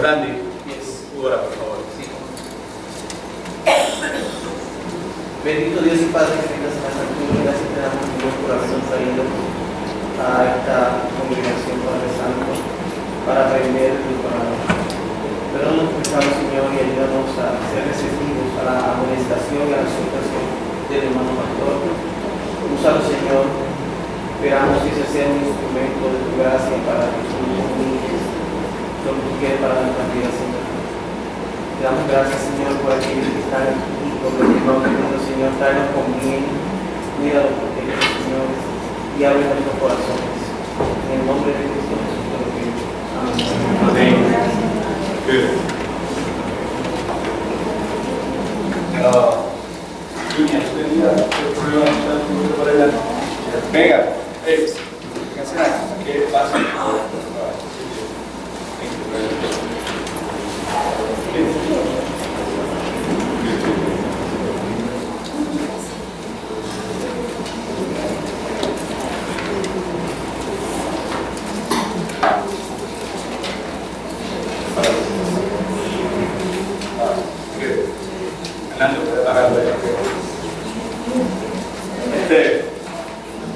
Randy, ora, por favor. Sí. Bendito Dios y Padre que tengas en la santura, gracias te damos un buen corazón traído a esta congregación, Padre Santo, para aprender de tu palabra. Perdónanos por favor, Señor, y ayúdanos a ser receptivos a la amonestación y a la exhortación del hermano pastor. Úsalo, Señor. Esperamos que ese sea un instrumento de tu gracia para que tú comuniques lo que tú quieres para nuestra vida, Señor. Te damos gracias, Señor, por aquellos que están aquí, por los que vamos viendo, Señor. Tráenos con bien, cuídalos, protege, Señor, y abre nuestros corazones. En el nombre de Cristo Jesús te lo pido. Amén. Good. Venga, ¿qué pasa?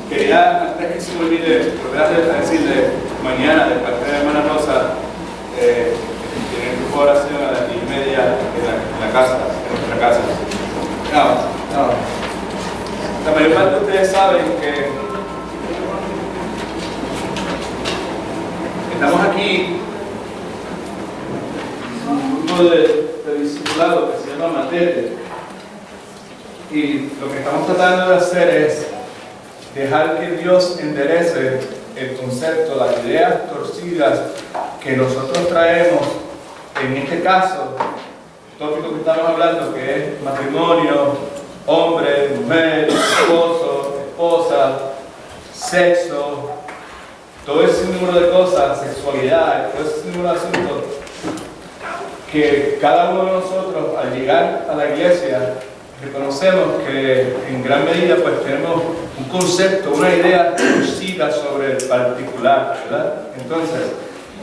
Quería, antes que se me olvide, volver a decirle mañana, de parte de la hermana Rosa, tiene el grupo de oración a las 10:30 en la casa, en nuestra casa. No. La mayor parte de ustedes saben que estamos aquí, un grupo de discipulado que se llama Materia. Y lo que estamos tratando de hacer es dejar que Dios enderece el concepto, las ideas torcidas que nosotros traemos, en este caso, el tópico que estamos hablando, que es matrimonio, hombre, mujer, esposo, esposa, sexo, todo ese número de cosas, sexualidad, todo ese número de asuntos, que cada uno de nosotros al llegar a la iglesia reconocemos que en gran medida pues tenemos un concepto, una idea torcida sobre el particular, ¿verdad? Entonces,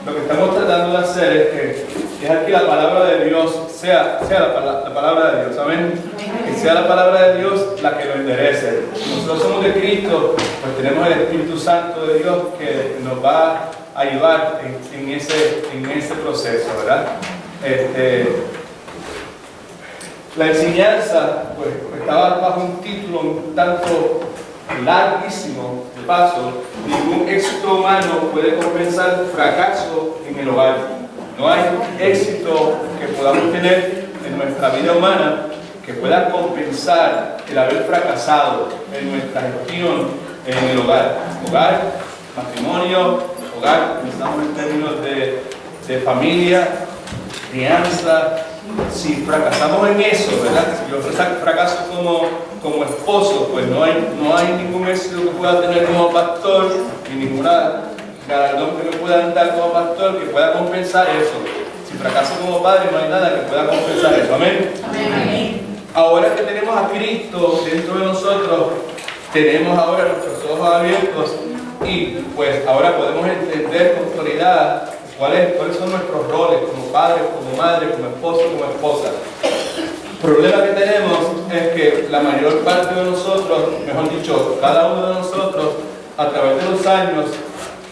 lo que estamos tratando de hacer es que dejar que la palabra de Dios sea la palabra de Dios, ¿amén? Que sea la palabra de Dios la que lo enderece. Nosotros somos de Cristo, pues tenemos el Espíritu Santo de Dios que nos va a ayudar en ese proceso, ¿verdad? La enseñanza pues, estaba bajo un título un tanto larguísimo, de paso. Ningún éxito humano puede compensar fracaso en el hogar. No hay éxito que podamos tener en nuestra vida humana que pueda compensar el haber fracasado en nuestra gestión en el hogar. Hogar, matrimonio, hogar, pensamos en términos de familia, crianza. Si fracasamos en eso, ¿verdad? Si yo fracaso como esposo, pues no hay ningún éxito que pueda tener como pastor, ni ninguna galardón que me puedan dar como pastor que pueda compensar eso. Si fracaso como padre, no hay nada que pueda compensar eso. Amén. Amén. Ahora que tenemos a Cristo dentro de nosotros, tenemos ahora nuestros ojos abiertos y pues ahora podemos entender con claridad ¿cuáles son nuestros roles como padres, como madre, como esposo, como esposa? El problema que tenemos es que la mayor parte de nosotros, mejor dicho, cada uno de nosotros, a través de los años,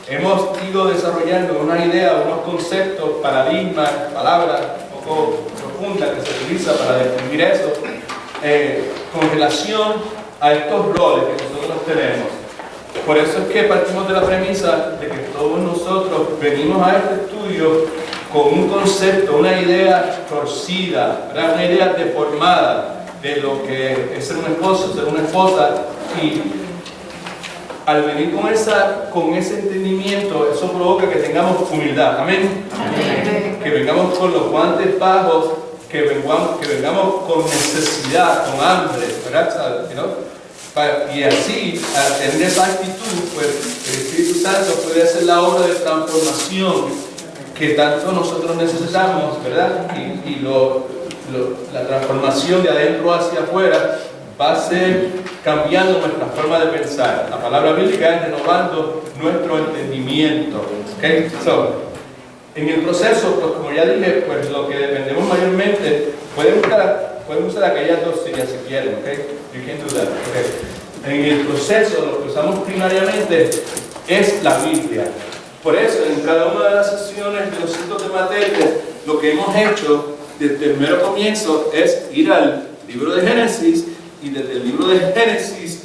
hemos ido desarrollando una idea, unos conceptos, paradigmas, palabras un poco profundas que se utilizan para definir eso, con relación a estos roles que nosotros tenemos. Por eso es que partimos de la premisa de que todos nosotros venimos a este estudio con un concepto, una idea torcida, ¿verdad? Una idea deformada de lo que es ser un esposo, ser una esposa, y al venir con ese entendimiento, eso provoca que tengamos humildad. Amén. Amén. Que vengamos con los guantes bajos, que vengamos con necesidad, con hambre, ¿verdad? Y así, al tener esa actitud, pues el Espíritu Santo puede hacer la obra de transformación que tanto nosotros necesitamos, ¿verdad? Y la transformación de adentro hacia afuera va a ser cambiando nuestra forma de pensar. La palabra bíblica es renovando nuestro entendimiento. Okay? En el proceso, pues como ya dije, pues lo que dependemos mayormente, pueden usar aquellas dos sillas si quieren, ¿ok? You can do that, ¿ok? En el proceso, lo que usamos primariamente es la Biblia. Por eso, en cada una de las sesiones de los ciclos de materia, lo que hemos hecho desde el mero comienzo es ir al libro de Génesis y desde el libro de Génesis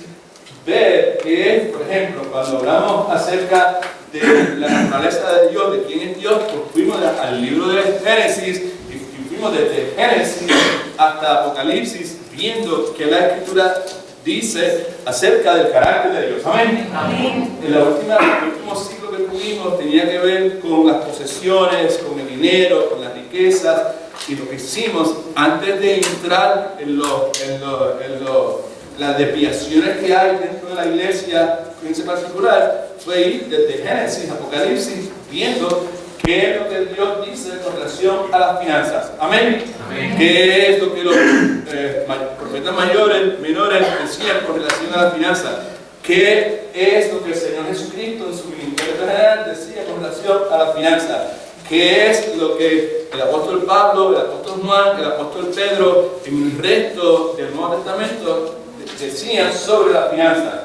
ver que, por ejemplo, cuando hablamos acerca de la naturaleza de Dios, de quién es Dios, pues fuimos al libro de Génesis y fuimos desde Génesis hasta Apocalipsis viendo que la Escritura dice acerca del carácter de Dios. Amén. Amén. El último ciclo que tuvimos tenía que ver con las posesiones, con el dinero, con las riquezas, y lo que hicimos antes de entrar en las desviaciones que hay dentro de la iglesia en particular fue ir desde Génesis, Apocalipsis, viendo qué es lo que Dios dice con relación a las finanzas. Amén. Amén. ¿Qué es lo que los profetas mayores, menores decían con relación a las finanzas? ¿Qué es lo que el Señor Jesucristo en su ministerio general decía con relación a las finanzas? ¿Qué es lo que el apóstol Pablo, el apóstol Juan, el apóstol Pedro en el resto del Nuevo Testamento decían sobre las finanzas?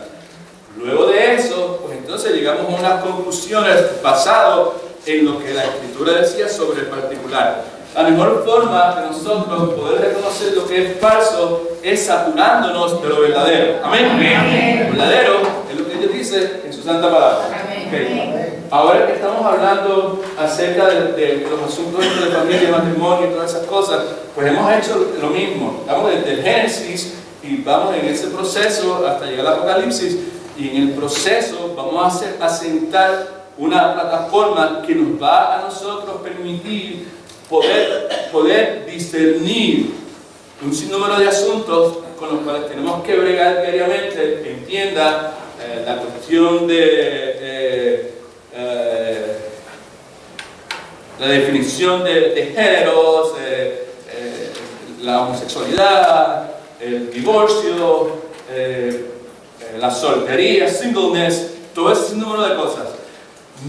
Luego de eso, pues entonces llegamos a unas conclusiones basadas en lo que la Escritura decía sobre el particular. La mejor forma de nosotros poder reconocer lo que es falso es saturándonos de lo verdadero. Amén. Amén. Lo verdadero es lo que Dios dice en su santa palabra. Okay. Ahora que estamos hablando acerca de los asuntos de familia, matrimonio y todas esas cosas, pues hemos hecho lo mismo. Estamos desde el Génesis y vamos en ese proceso hasta llegar al Apocalipsis, y en el proceso vamos a asentar una plataforma que nos va a nosotros permitir poder discernir un sinnúmero de asuntos con los cuales tenemos que bregar diariamente. Entienda la cuestión de la definición de géneros, la homosexualidad, el divorcio, la soltería, singleness, todo ese número de cosas.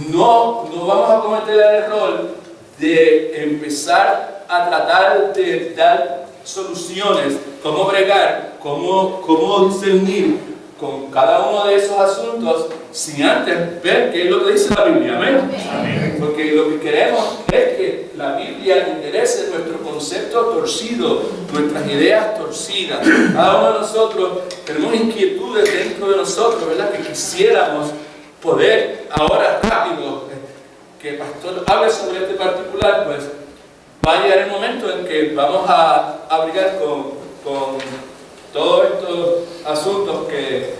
No vamos a cometer el error de empezar a tratar de dar soluciones, cómo bregar, cómo discernir con cada uno de esos asuntos sin antes ver qué es lo que dice la Biblia. Amén. Amén. Porque lo que queremos es que la Biblia enderece nuestro concepto torcido, nuestras ideas torcidas. Cada uno de nosotros tenemos inquietudes dentro de nosotros, ¿verdad? Que quisiéramos poder ahora rápido que el pastor hable sobre este particular, pues va a llegar el momento en que vamos a brigar con todos estos asuntos que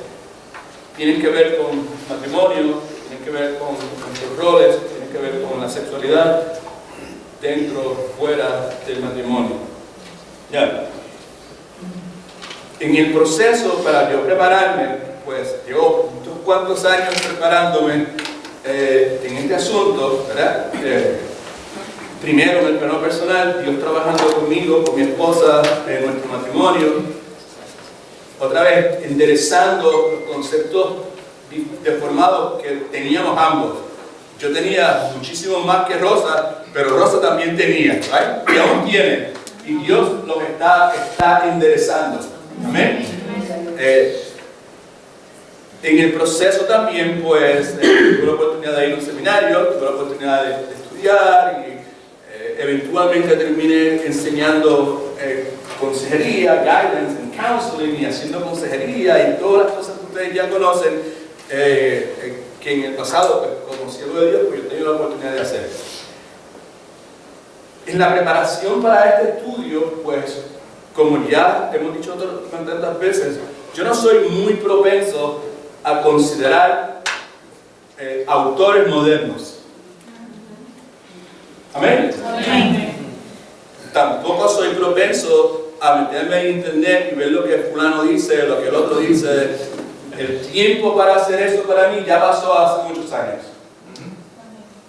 tienen que ver con matrimonio, tienen que ver con nuestros roles, tienen que ver con la sexualidad dentro, fuera del matrimonio. Ya. En el proceso para yo prepararme, pues llevo unos cuantos años preparándome en este asunto, ¿verdad? Primero en el plano personal, Dios trabajando conmigo, con mi esposa, en nuestro matrimonio. Otra vez, enderezando los conceptos deformados que teníamos ambos. Yo tenía muchísimo más que Rosa, pero Rosa también tenía, ¿right? Y aún tiene. Y Dios los está enderezando. Amén. En el proceso también, pues, tuve la oportunidad de ir a un seminario, tuve la oportunidad de estudiar y eventualmente terminé enseñando consejería, guidance and counseling, y haciendo consejería y todas las cosas que ustedes ya conocen, que en el pasado, pues, como siervo de Dios, pues yo he tenido la oportunidad de hacer. En la preparación para este estudio, pues, como ya hemos dicho tantas veces, yo no soy muy propenso a considerar autores modernos. ¿Amén? Amén. Tampoco soy propenso a meterme en internet y ver lo que fulano dice, lo que el otro dice. El tiempo para hacer eso para mí ya pasó hace muchos años.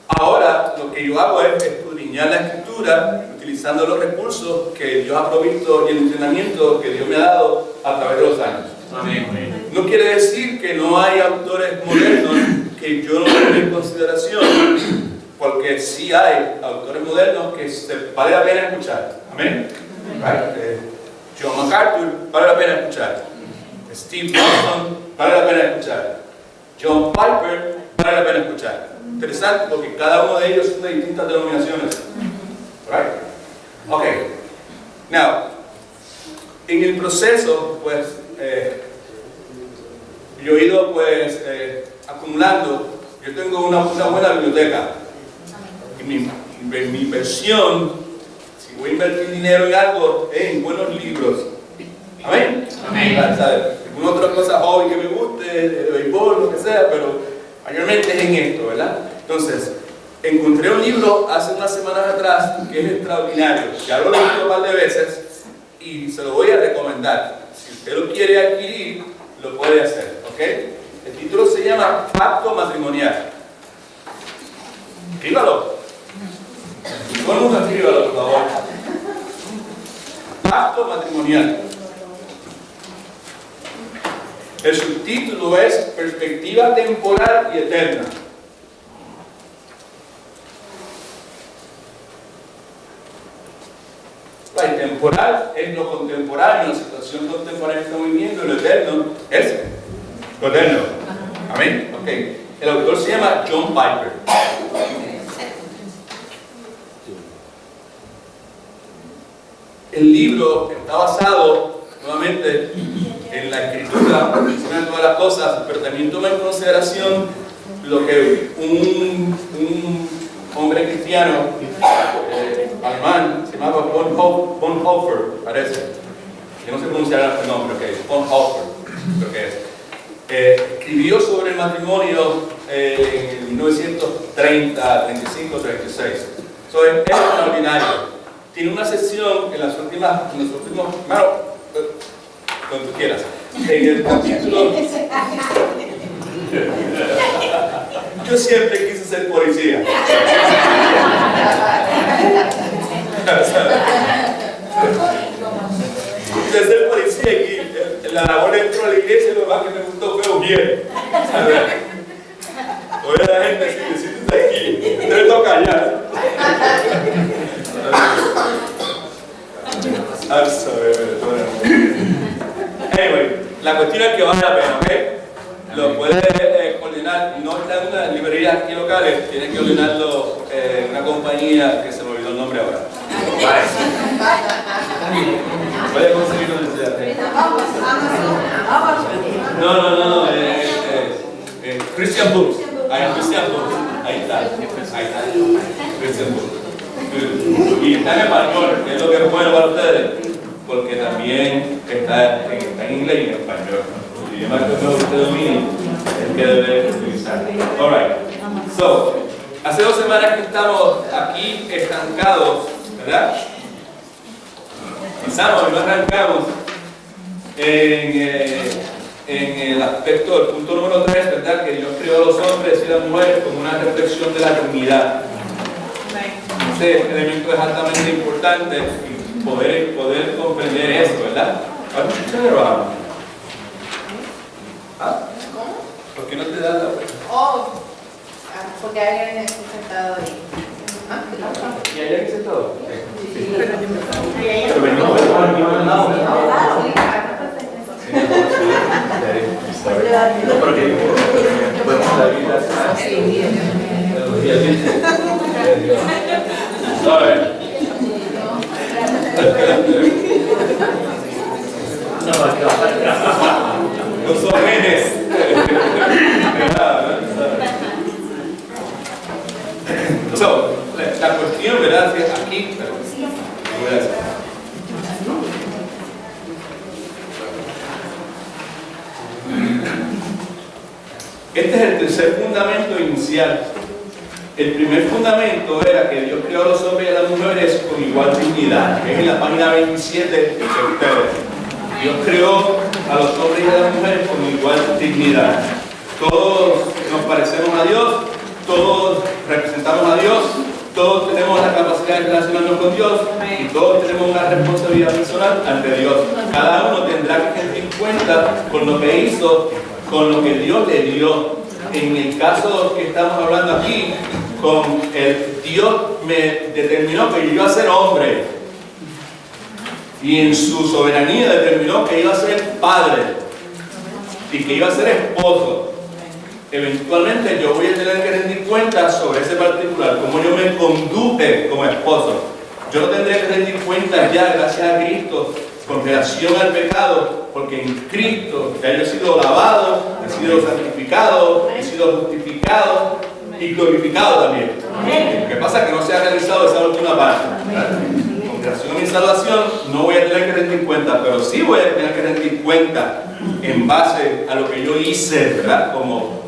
Ahora lo que yo hago es escudriñar la Escritura utilizando los recursos que Dios ha provisto y el entrenamiento que Dios me ha dado a través de los años. Amén. No quiere decir que no hay autores modernos que yo no tenga en consideración. porque sí hay autores modernos que vale la pena escuchar. Amén. Right? John MacArthur, vale la pena escuchar. Steve Lawson, vale la pena escuchar. John Piper, vale la pena escuchar. Interesante porque cada uno de ellos es de distintas denominaciones. Right? Ok. Now, en el proceso, pues, yo he ido, pues, acumulando. Yo tengo una buena biblioteca. Y mi inversión, si voy a invertir dinero en algo, es en buenos libros. Amén. Amén. Alguna otra cosa, hobby que me guste, de béisbol, lo que sea, pero mayormente es en esto, ¿verdad? Entonces, encontré un libro hace unas semanas atrás que es extraordinario. Ya lo he leído un par de veces y se lo voy a recomendar. Si usted lo quiere adquirir, lo puede hacer, ¿ok? El título se llama Pacto Matrimonial. Escríbalo. Todo el mundo escríbalo, por favor. Pacto Matrimonial. El subtítulo es Perspectiva Temporal y Eterna. El temporal es lo contemporáneo, la situación contemporánea que estamos viviendo, lo eterno es lo eterno. Amén. Ok. El autor se llama John Piper. El libro está basado nuevamente en la escritura, en todas las cosas, pero también toma en consideración lo que un hombre cristiano alemán, se llamaba Bonhoeffer, parece. Yo no sé pronunciar el nombre, ok, Bonhoeffer, creo que es. Escribió sobre el matrimonio en 1930, 35, 36. Eso es extraordinario. Tiene una sección en los últimos, bueno, cuando tú quieras, en el capítulo. Yo siempre quise ser policía. De ser policía y la labor dentro de la iglesia, lo más que me gustó fue bien. Oye, la gente, si sientes aquí, te toca callar. I'm sorry, anyway, la cuestión es que vale la pena, ¿ok? Lo puedes coordinar, no está en una librería aquí locales, tienes que ordenarlo en una compañía que se me olvidó el nombre ahora. Puedes conseguirlo en ciudad. No, Christian Books. Christian Books. Ahí está. Christian Books. Y está en español, que es lo que es bueno para ustedes, porque también está en inglés y en español. El idioma que usted domine es el que debe utilizar. Alright. So, hace 2 semanas que estamos aquí estancados, ¿verdad? Empezamos y no arrancamos en el aspecto, el punto número 3, ¿verdad? Que Dios creó a los hombres y las mujeres como una reflexión de la Trinidad. Este elemento es altamente importante y poder comprender eso, ¿verdad? ¿Por qué no te das la vuelta? Porque alguien está sentado ahí. ¿Y hay alguien sentado? Sí. Pero venimos al lado. Los jóvenes. So, la cuestión, ¿verdad? Es aquí. Este es el tercer fundamento inicial. El primer fundamento era que Dios creó a los hombres y a las mujeres con igual dignidad, que es en la página 27 de ustedes. Dios creó a los hombres y a las mujeres con igual dignidad. Todos nos parecemos a Dios, todos representamos a Dios, todos tenemos la capacidad de relacionarnos con Dios y todos tenemos una responsabilidad personal ante Dios. Cada uno tendrá que tener en cuenta con lo que hizo, con lo que Dios le dio. en el caso que estamos hablando aquí, con el Dios me determinó que yo iba a ser hombre. Y en su soberanía determinó que iba a ser padre. Y que iba a ser esposo. Eventualmente yo voy a tener que rendir cuenta sobre ese particular, cómo yo me conduje como esposo. Yo no tendré que rendir cuenta ya, gracias a Cristo, con relación al pecado, porque en Cristo ya yo he sido lavado, he sido santificado, he sido justificado y glorificado también. Lo que pasa es que no se ha realizado esa última parte. Con relación a mi salvación no voy a tener que rendir cuenta, pero sí voy a tener que rendir cuenta en base a lo que yo hice, ¿verdad? Como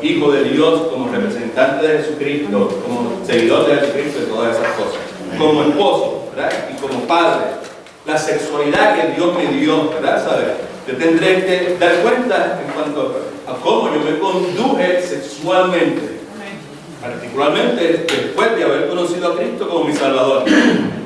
hijo de Dios, como representante de Jesucristo, como seguidor de Jesucristo y todas esas cosas. Como esposo, ¿verdad? Y como padre. La sexualidad que Dios me dio, ¿verdad? ¿Sabes? Yo tendré que dar cuenta en cuanto a cómo yo me conduje sexualmente. Particularmente después de haber conocido a Cristo como mi Salvador.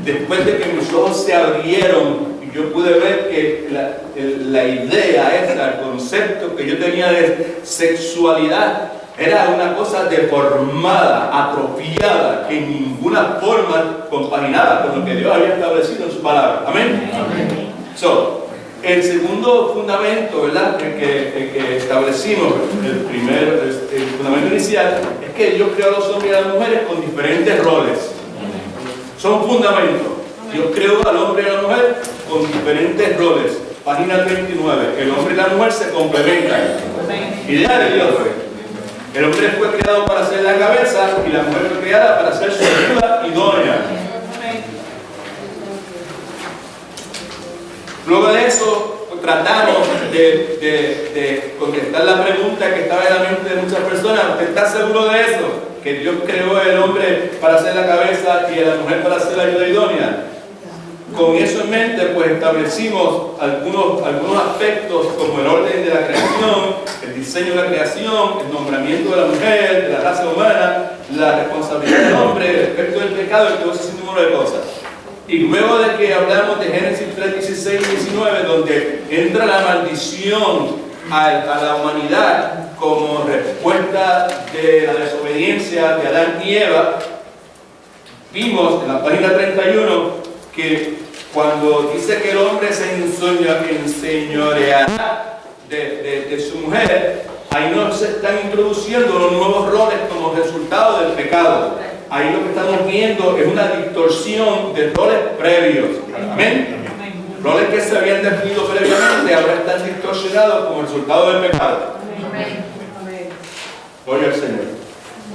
Después de que mis ojos se abrieron y yo pude ver que la idea esa, el concepto que yo tenía de sexualidad era una cosa deformada, atrofiada, que en ninguna forma compaginaba con lo que Dios había establecido en su palabra. Amén. So, el segundo fundamento, ¿verdad?, que establecimos, el fundamento inicial, es que Dios creó a los hombres y a las mujeres con diferentes roles. Son fundamentos. Dios creó al hombre y a la mujer con diferentes roles. Página 39. El hombre y la mujer se complementan. Idea de Dios. El hombre fue creado para ser la cabeza y la mujer fue creada para ser su ayuda idónea. Luego de eso, tratamos de contestar la pregunta que estaba en la mente de muchas personas. ¿Usted está seguro de eso? Que Dios creó al hombre para ser la cabeza y a la mujer para ser la ayuda idónea. Con eso en mente, pues establecimos algunos aspectos como el orden de la creación, el diseño de la creación, el nombramiento de la mujer, de la raza humana, la responsabilidad del hombre, el efecto del pecado y todo ese número de cosas. Y luego de que hablamos de Génesis 3, 16 y 19, donde entra la maldición a la humanidad como respuesta de la desobediencia de Adán y Eva, vimos en la página 31 que cuando dice que el hombre se enseñoreará de su mujer, ahí no se están introduciendo los nuevos roles como resultado del pecado. Ahí lo que estamos viendo es una distorsión de roles previos. Amén. Roles que se habían definido previamente ahora están distorsionados como resultado del pecado. Gloria al Señor.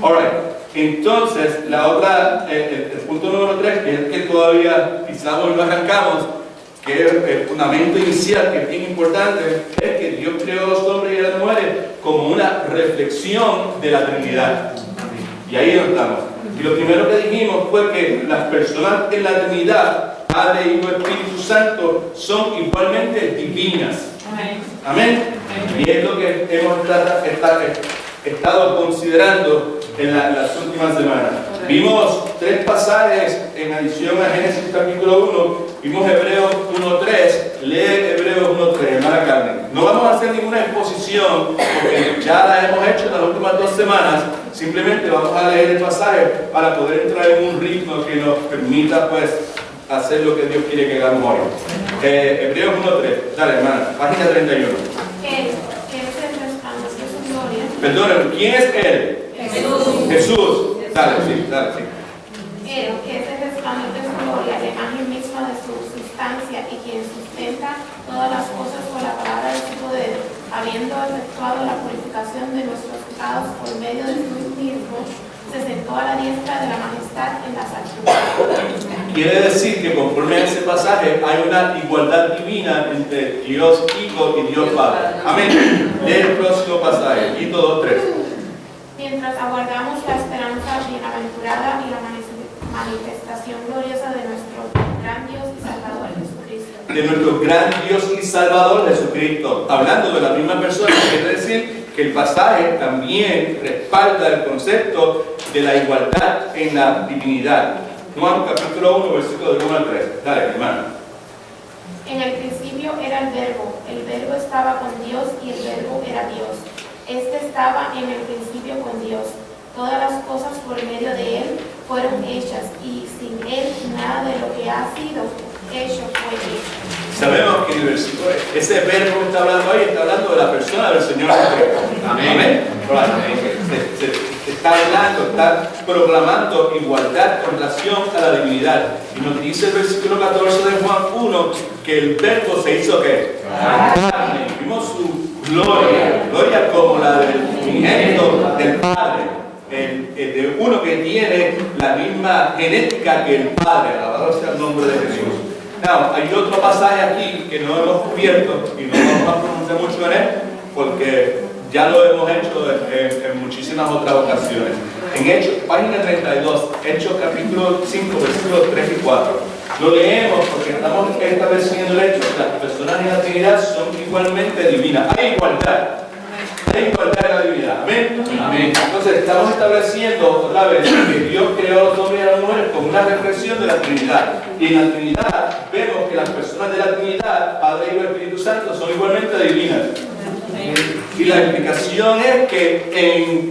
Alright. Entonces, el punto número 3, que es el que todavía quizás hoy lo arrancamos, que es el fundamento inicial, que es bien importante, es que Dios creó a los hombres y a las mujeres como una reflexión de la Trinidad. Y ahí estamos. Y lo primero que dijimos fue que las personas en la Trinidad, Padre, Hijo, Espíritu Santo, son igualmente divinas. Amén. Y es lo que hemos estado considerando en las últimas semanas. Vimos 3 pasajes en adición a Génesis capítulo 1. Vimos Hebreos 1.3. Lee Hebreos 1.3, hermana Carmen. No vamos a hacer ninguna exposición porque ya la hemos hecho en las últimas 2 semanas. Simplemente vamos a leer el pasaje para poder entrar en un ritmo que nos permita pues hacer lo que Dios quiere que hagamos hoy. Hebreos 1.3. Dale, hermana. Página 31. Perdón, ¿quién es Él? Jesús. Dale, sí, dale, sí. Él, que es el resplandor de su gloria, la imagen misma de su sustancia y quien sustenta todas las cosas con la palabra de su poder, habiendo efectuado la purificación de nuestros pecados por medio de su mismo, se sentó a la diestra de la majestad en las alturas. Quiere decir que conforme a ese pasaje hay una igualdad divina entre Dios Hijo y Dios Padre. Amén. Lee el próximo pasaje, Tito 2:3. Mientras aguardamos la esperanza bienaventurada y la manifestación gloriosa de nuestro gran Dios y Salvador Jesucristo. De nuestro gran Dios y Salvador Jesucristo. Hablando de la misma persona, quiere decir que el pasaje también respalda el concepto de la igualdad en la divinidad. Juan capítulo 1, versículo del 1 al 3. Dale, hermano. En el principio era el verbo estaba con Dios y el verbo era Dios. Este estaba en el principio con Dios. Todas las cosas por medio de Él fueron hechas, y sin Él nada de lo que ha sido hecho fue hecho. Sabemos que el versículo, ese verbo que está hablando ahí está hablando de la persona del Señor Jesucristo. Amén. Se está hablando, está proclamando igualdad con relación a la divinidad. Y nos dice el versículo 14 de Juan 1 que el verbo se hizo ¿qué? Carne. Vimos su gloria, gloria como la del unigénito del Padre. De uno que tiene la misma genética que el Padre. Alabado sea el nombre de Jesús. Now, hay otro pasaje aquí que no hemos cubierto y no vamos a pronunciar mucho en él porque ya lo hemos hecho en muchísimas otras ocasiones. En Hechos, página 32, Hechos capítulo 5, versículos 3 y 4. Lo leemos porque estamos estableciendo el hecho que las personas en la Trinidad son igualmente divinas. Hay igualdad. Hay igualdad en la divinidad. Amén. Amén. Entonces estamos estableciendo otra vez que Dios creó a los hombres y a las mujeres con una reflexión de la Trinidad. Y en la Trinidad vemos que las personas de la Trinidad, Padre, Hijo y Espíritu Santo, son igualmente divinas. Y la explicación es que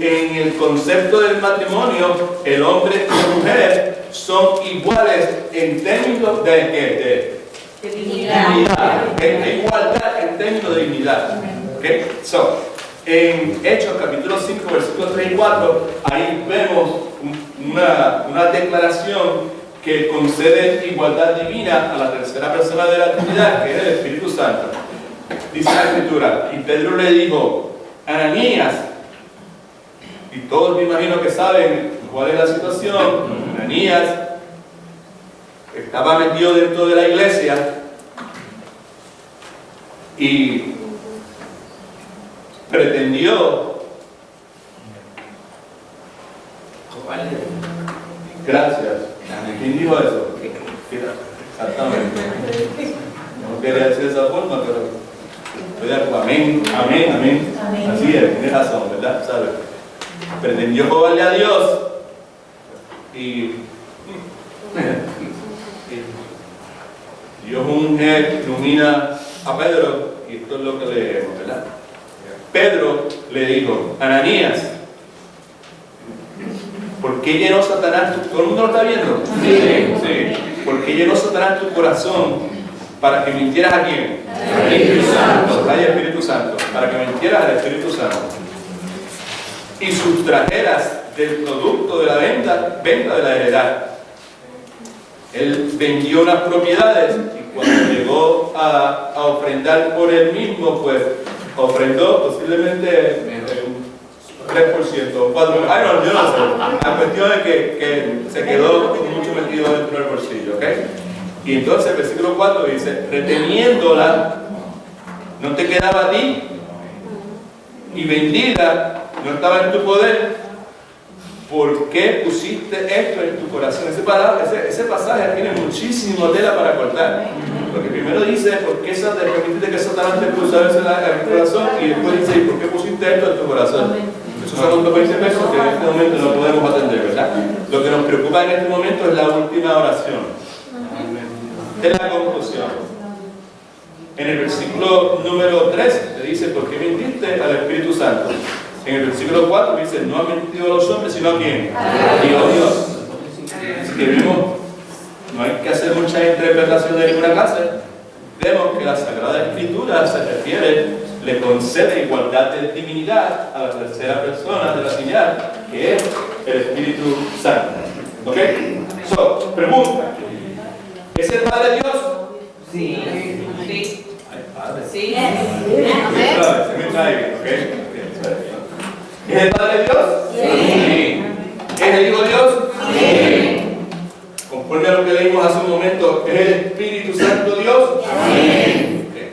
en el concepto del matrimonio, el hombre y la mujer son iguales en términos de dignidad. Hay igualdad en términos de dignidad. Okay? En Hechos capítulo 5, versículos 3 y 4, ahí vemos una declaración que concede igualdad divina a la tercera persona de la Trinidad, que es el Espíritu Santo. Dice la Escritura, y Pedro le dijo, Ananías, y todos me imagino que saben cuál es la situación. Ananías estaba metido dentro de la iglesia y pretendió, gracias. ¿Quién dijo eso? Exactamente. No quería decir de esa forma, pero estoy de acuerdo. Amén, amén, amén. Así es, tienes razón, ¿verdad? ¿Sabes? Pretendió robarle a Dios y Dios ilumina a Pedro, y esto es lo que leemos, ¿verdad? Pedro le dijo, Ananías, ¿por qué llenó Satanás tu... ¿Todo el mundo lo está viendo? Sí. ¿Por qué llenó Satanás tu corazón para que mintieras a quién? Al Espíritu Santo. Al Espíritu Santo. Para que mintieras al Espíritu Santo. Y sustrajeras del producto de la venta de la heredad. Él vendió unas propiedades y cuando llegó a ofrendar por él mismo, pues ofrendó posiblemente un 3% o 4%. No, yo no sé. La cuestión es que se quedó mucho metido dentro del bolsillo, ¿ok? Y entonces el versículo 4 dice, reteniéndola, no te quedaba a ti, y vendida, no estaba en tu poder, ¿por qué pusiste esto en tu corazón? Ese pasaje tiene muchísimo tela para cortar. Porque primero dice, ¿por qué permitiste que Satanás te puso eso en el corazón? Y después dice, ¿y por qué pusiste esto en tu corazón? Esos son los 20 pesos que en este momento no podemos atender, ¿verdad? Lo que nos preocupa en este momento es la última oración. Es la conclusión. En el versículo número 3 te dice, ¿por qué mentiste al Espíritu Santo? En el versículo 4 dice, no han mentido a los hombres, sino a quién? A Dios. Así que vemos, no hay que hacer mucha interpretación de ninguna clase. Vemos que la Sagrada Escritura se refiere, le concede igualdad de divinidad a la tercera persona de la Trinidad, que es el Espíritu Santo. ¿Ok? Pregunta. ¿Es el Padre Dios? Sí. Ay, Padre. Sí. Se me trae bien, ¿ok? ¿Es el Padre Dios? Sí. ¿Es el Hijo Dios? Sí. Conforme a lo que leímos hace un momento, ¿es el Espíritu Santo Dios? Sí. Okay.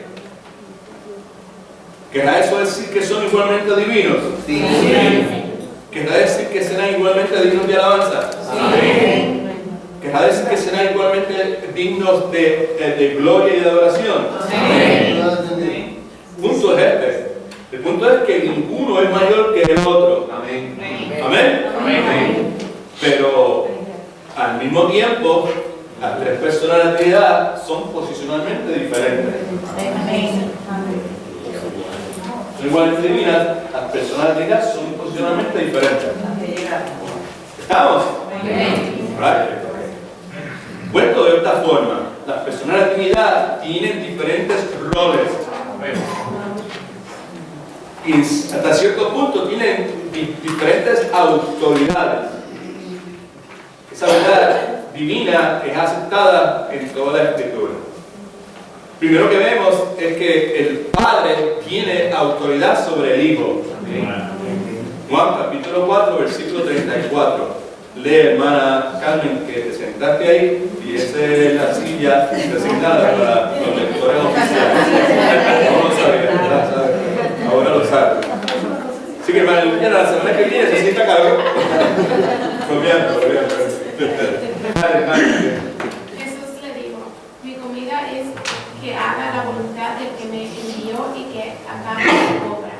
¿Querrá eso decir que son igualmente divinos? Sí. ¿Querrá decir que serán igualmente dignos de alabanza? Sí. ¿Querrá decir que serán igualmente dignos de gloria y de adoración? Sí. Punto es este. El punto es que ninguno es mayor que el otro. Amén. Amén. Amén. Pero al mismo tiempo, las tres personas de la Trinidad son posicionalmente diferentes. Amén. son igualmente divinas, las personas de la Trinidad son posicionalmente diferentes. ¿Estamos? Right. Puesto de esta forma, las personas de la Trinidad tienen diferentes roles. Y hasta cierto punto tienen diferentes autoridades. Esa verdad divina es aceptada en toda la Escritura. Primero que vemos es que el Padre tiene autoridad sobre el Hijo. Juan capítulo 4, versículo 34. Lee, hermana Carmen, que te sentaste ahí y esa es la silla designada para los lectores oficiales. No lo sabía, ahora lo sabe. Así que hermana, mañana, la semana que viene se sienta cargo. Confiando. Jesús le dijo, mi comida es que haga la voluntad del que me envió y que acabe su obra.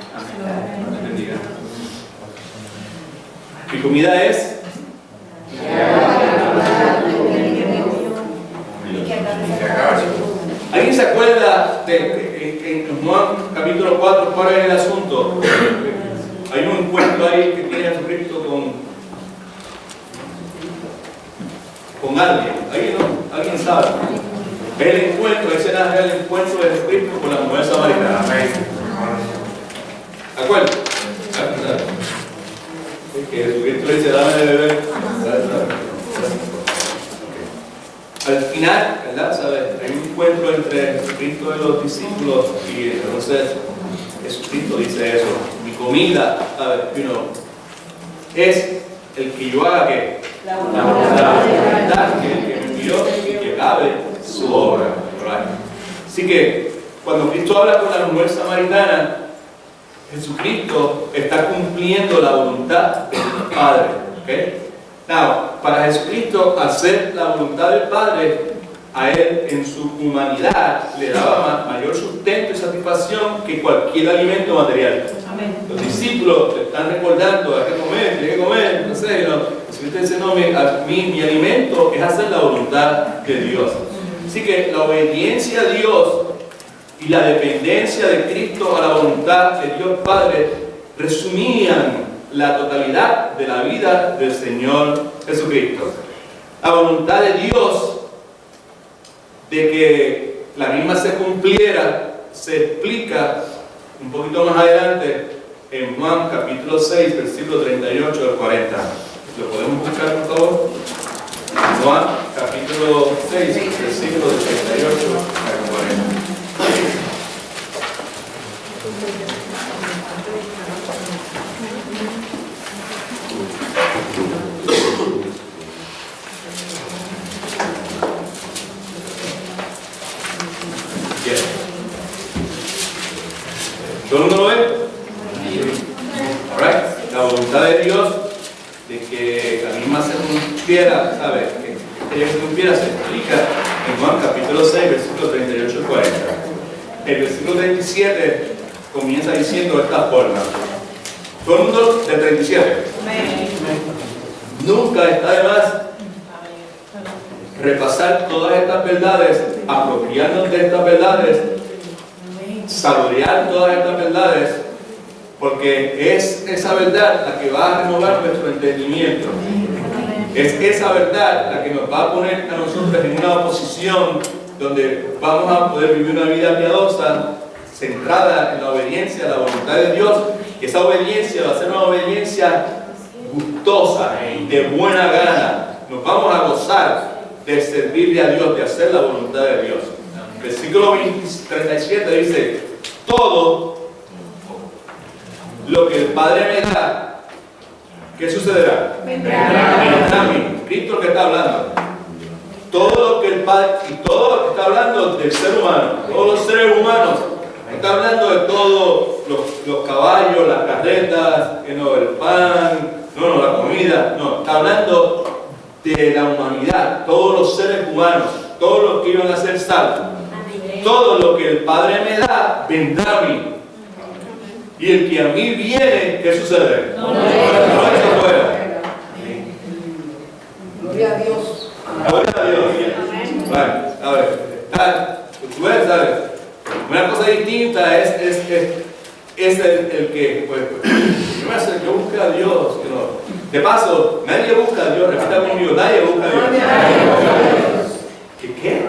Mi comida es ¿alguien se acuerda de en Juan capítulo 4 cuál es el asunto? Hay un encuentro ahí que tiene Jesucristo con alguien. ¿Alguien sabe? El encuentro, ese es el encuentro de Jesucristo con la mujer samaritana. ¿De acuerdo? Que Jesucristo le dice, dame de beber. Al final, ¿verdad? ¿Sabes? Hay un encuentro entre Jesucristo y los discípulos y entonces Jesucristo dice eso. Mi comida, ¿sabes? Es el que yo haga ¿qué? La voluntad que me envió y que acabe su obra. Right? Así que cuando Cristo habla con la mujer samaritana, Jesucristo está cumpliendo la voluntad del Padre. ¿Okay? Now, para Jesucristo hacer la voluntad del Padre, a Él en su humanidad le daba mayor sustento y satisfacción que cualquier alimento material. Amén. Los discípulos le están recordando, hay que comer, no sé, Jesucristo dice, no, mi alimento es hacer la voluntad de Dios. Así que la obediencia a Dios y la dependencia de Cristo a la voluntad de Dios Padre resumían la totalidad de la vida del Señor Jesucristo. La voluntad de Dios de que la misma se cumpliera se explica un poquito más adelante en Juan capítulo 6 versículo 38 al 40. ¿Lo podemos buscar por favor? Juan capítulo 6 versículo 38 al 40. ¿Todo el mundo lo ve? Alright. La voluntad de Dios de que la misma se cumpliera, ¿sabes? Que ella se cumpliera se explica en Juan capítulo 6, versículos 38 y 40. El versículo 37 comienza diciendo de esta forma. Todo el mundo del 37. Nunca está de más repasar todas estas verdades, apropiarnos de estas verdades, saborear todas estas verdades, porque es esa verdad la que va a renovar nuestro entendimiento. Es esa verdad la que nos va a poner a nosotros en una posición donde vamos a poder vivir una vida piadosa, centrada en la obediencia a la voluntad de Dios. Y esa obediencia va a ser una obediencia gustosa, de buena gana. Nos vamos a gozar de servirle a Dios, de hacer la voluntad de Dios. Versículo 37 dice, todo lo que el Padre me da, ¿qué sucederá? Vendrá a mí. Cristo que está hablando. Todo lo que el Padre, y todo lo que está hablando del ser humano, todos los seres humanos, está hablando de todos los caballos, las carretas, el pan, la comida, está hablando de la humanidad, todos los seres humanos, todos los que iban a ser salvos. Todo lo que el Padre me da, vendrá a mí. Y el que a mí viene, ¿qué sucede? No echa fuera. Gloria a Dios. Gloria a Dios. Vale, a ver, tú ves, ¿sabes? Una cosa distinta es es el que, pues, yo busco a Dios. Que no. De paso, nadie busca a Dios, repita conmigo, nadie busca a Dios. ¿Qué?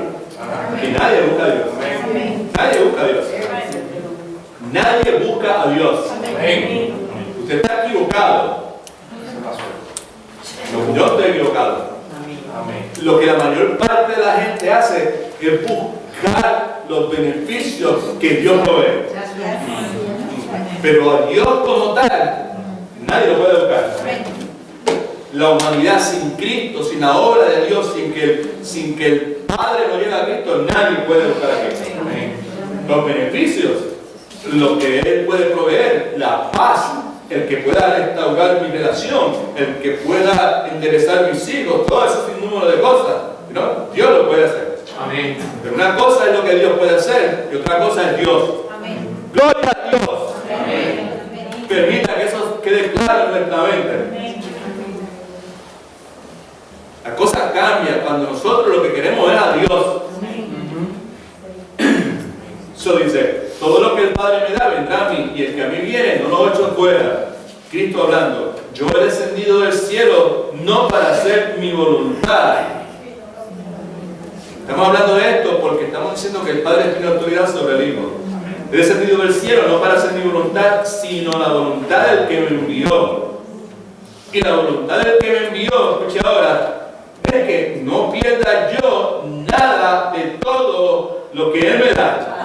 Que nadie busca a Dios. Nadie busca a Dios. Nadie busca a Dios. Usted está equivocado. Yo estoy equivocado. Lo que la mayor parte de la gente hace es buscar los beneficios que Dios provee. Pero a Dios como tal, nadie lo puede buscar. La humanidad sin Cristo, sin la obra de Dios, sin que el Padre lo lleve a Cristo, nadie puede buscar a Cristo. Los beneficios, lo que Él puede proveer, la paz, el que pueda restaurar mi relación, el que pueda enderezar mis hijos, todo ese sinnúmero de cosas, ¿no? Dios lo puede hacer. Amén. Pero una cosa es lo que Dios puede hacer y otra cosa es Dios. Gloria a Dios. Permita que eso quede claro en nuestra mente. La cosa cambia cuando nosotros lo que queremos es a Dios. Eso dice, todo lo que el Padre me da vendrá a mí, y el que a mí viene no lo echo fuera. Cristo hablando, yo he descendido del cielo no para hacer mi voluntad. Estamos hablando de esto porque estamos diciendo que el Padre tiene autoridad sobre el Hijo. He descendido del cielo no para hacer mi voluntad, sino la voluntad del que me envió. Y la voluntad del que me envió, escuche ahora, es que no pierda yo nada de todo lo que Él me da.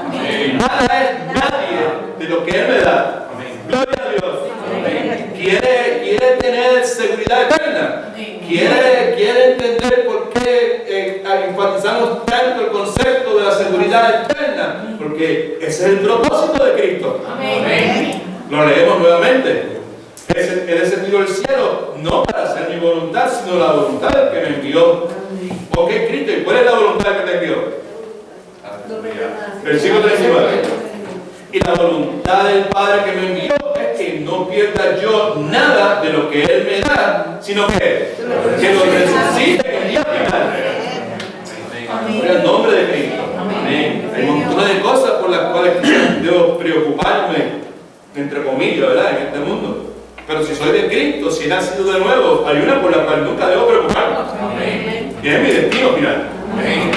Nada es nadie de lo que Él me da. Gloria a Dios. Quiere tener seguridad eterna. Quiere entender por qué enfatizamos tanto el concepto de la seguridad eterna. Porque ese es el propósito de Cristo. Lo leemos nuevamente. He descendido del cielo no para hacer mi voluntad, sino la voluntad del que me envió. Ok, Cristo, ¿y cuál es la voluntad que te envió? Versículo 39. Y la voluntad del Padre que me envió es que no pierda yo nada de lo que Él me da, sino que lo resucite en el día final. Por el nombre de Cristo. Amén. Hay montones de cosas por las cuales debo preocuparme, entre comillas, ¿verdad? En este mundo. Pero si soy de Cristo, si he nacido de nuevo, hay una por la cual nunca debo preocuparme. Amén. Y es mi destino final. Amén.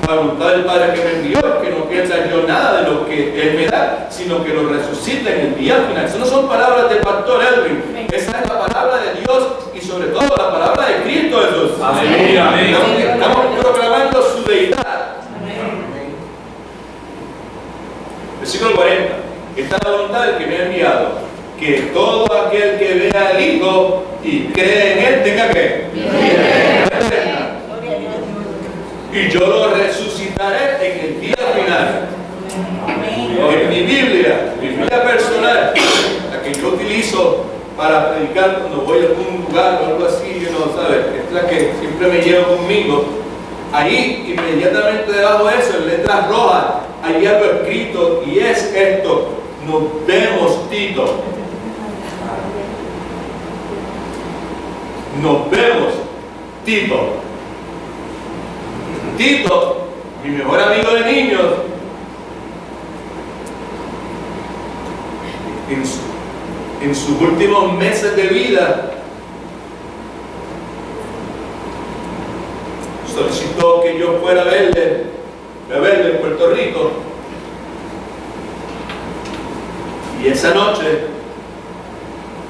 La voluntad del Padre que me envió es que no pierda yo nada de lo que Él me da, sino que lo resucite en el día final. Esas no son palabras del pastor Edwin. Esa es la palabra de Dios y sobre todo la palabra de Cristo Jesús. Amén. Amén. Estamos proclamando su deidad. Amén. Versículo 40. Esta es la voluntad del que me ha enviado, que todo aquel que vea al Hijo y cree en Él tenga que vida eterna. Y yo lo resucitaré en el día final. En mi Biblia personal, la que yo utilizo para predicar cuando voy a algún lugar o algo así, ¿sabes? Es la que siempre me llevo conmigo. Ahí, inmediatamente debajo de eso, en letras rojas, hay algo escrito y es esto: nos vemos, Tito. Nos vemos, Tito. Tito, mi mejor amigo de niños, en sus últimos meses de vida, solicitó que yo fuera a verle en Puerto Rico. Y esa noche,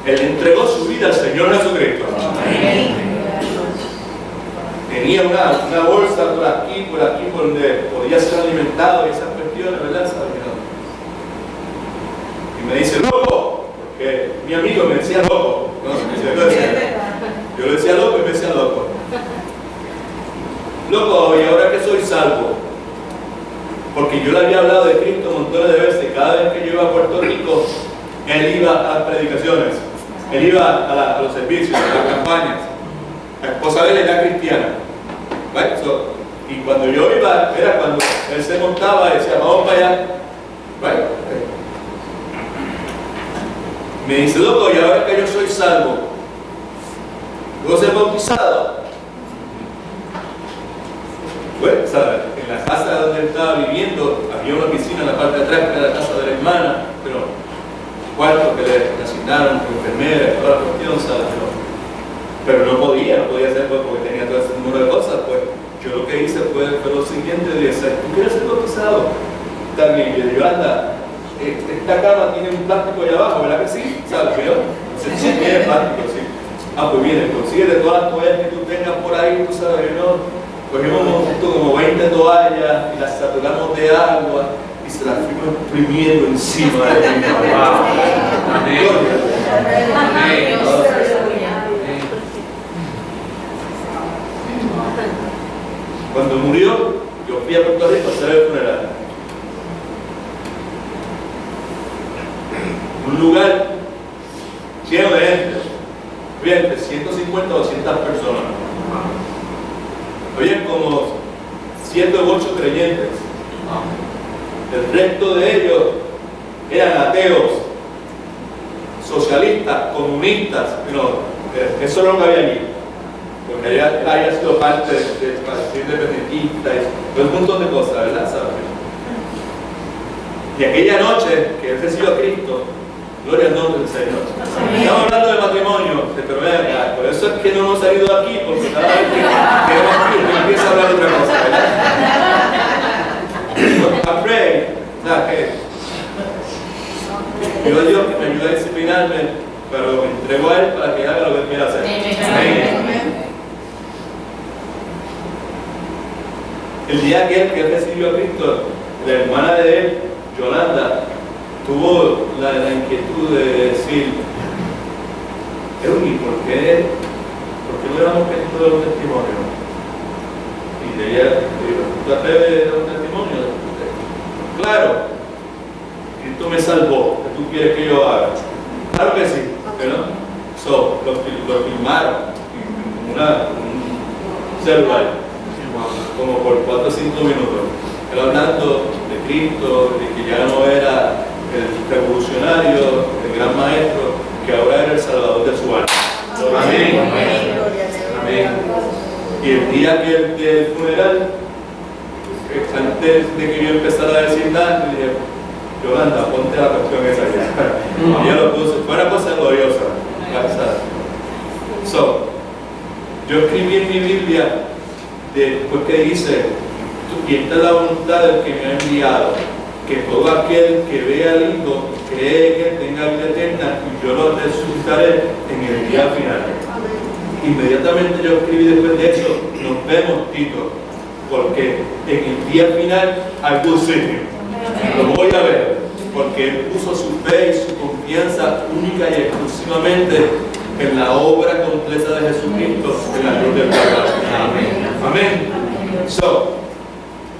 él entregó su vida al Señor Jesucristo. Amén. Tenía una bolsa por aquí, por donde podía ser alimentado y esas cuestiones, ¿verdad? ¿Sabes que no? Y me dice, loco, porque mi amigo me decía loco, ¿no? Yo le decía loco y me decía loco. Loco, y ahora que soy salvo, porque yo le había hablado de Cristo montones de veces, cada vez que yo iba a Puerto Rico, él iba a las predicaciones, él iba a los servicios, a las campañas. La esposa de él era cristiana. Right? Y cuando yo iba, era cuando él se montaba y decía, vamos para allá. Right? Me dice, loco, y ahora que yo soy salvo, ¿puedo ser bautizado? Pues, ¿sabes? En la casa donde estaba viviendo había una piscina en la parte de atrás, que era la casa de la hermana, pero cuarto que le asignaron con enfermera, toda la cuestión, ¿sabes? Pero no podía hacer porque tenía todo ese número de cosas. Pues yo lo que hice fue lo siguiente: de decir, ¿tú quieres ser bautizado? Está bien. Y yo, anda, esta cama tiene un plástico allá abajo, ¿verdad que sí? ¿Sabes? Sí, tiene plástico, sí. Ah, pues bien, consíguete todas las toallas que tú tengas por ahí, tú sabes, ¿no? Cogimos como 20 toallas y las saturamos de agua y se las fuimos exprimiendo encima de ella. Cuando murió, yo fui a Puerto Rico a hacer el funeral. Un lugar lleno de gente. Había entre 150 o 200 personas. Había como 7 u 8 creyentes. El resto de ellos eran ateos, socialistas, comunistas. Eso es lo que había allí. Porque ella haya sido parte del partido independentista y todo un montón de cosas, ¿verdad? ¿Sabes? Y aquella noche que él recibió a Cristo, gloria al nombre del Señor. Estamos hablando de matrimonio, pero vean acá, por eso es que no hemos salido de aquí, porque cada vez que queremos ir, empieza a hablar de otra cosa, ¿verdad? I pray, pido a Dios que me ayude a disciplinarme, pero me entrego a Él para que haga lo que Él quiera hacer. Amén. El día que él recibió a Cristo, la hermana de él, Yolanda, tuvo la inquietud de decir: Euni, ¿por qué no éramos Cristo de los testimonios? Y ella dijo: ¿tú te atreves a dar un testimonio? Claro, Cristo me salvó, ¿qué tú quieres que yo haga? Claro que sí, ¿no? Lo filmaron en un celular, como por 4 o 5 minutos, él hablando de Cristo, de que ya no era el revolucionario, el gran maestro, que ahora era el salvador de su alma. Amén. Amén. Y el día del funeral, antes de que yo empezara a decir nada, le dije: Yolanda, ponte la cuestión esa ya. Y ella lo puso, fue una cosa gloriosa. Yo escribí en mi Biblia, después que dice: y esta es la voluntad del que me ha enviado, que todo aquel que vea al Hijo cree que tenga vida eterna, y yo lo resucitaré en el día final. Inmediatamente yo escribí después de eso: nos vemos, Tito, porque en el día final hay un sitio. Lo voy a ver, porque él puso su fe y su confianza única y exclusivamente en la obra completa de Jesucristo en la cruz del Calvario. Amén.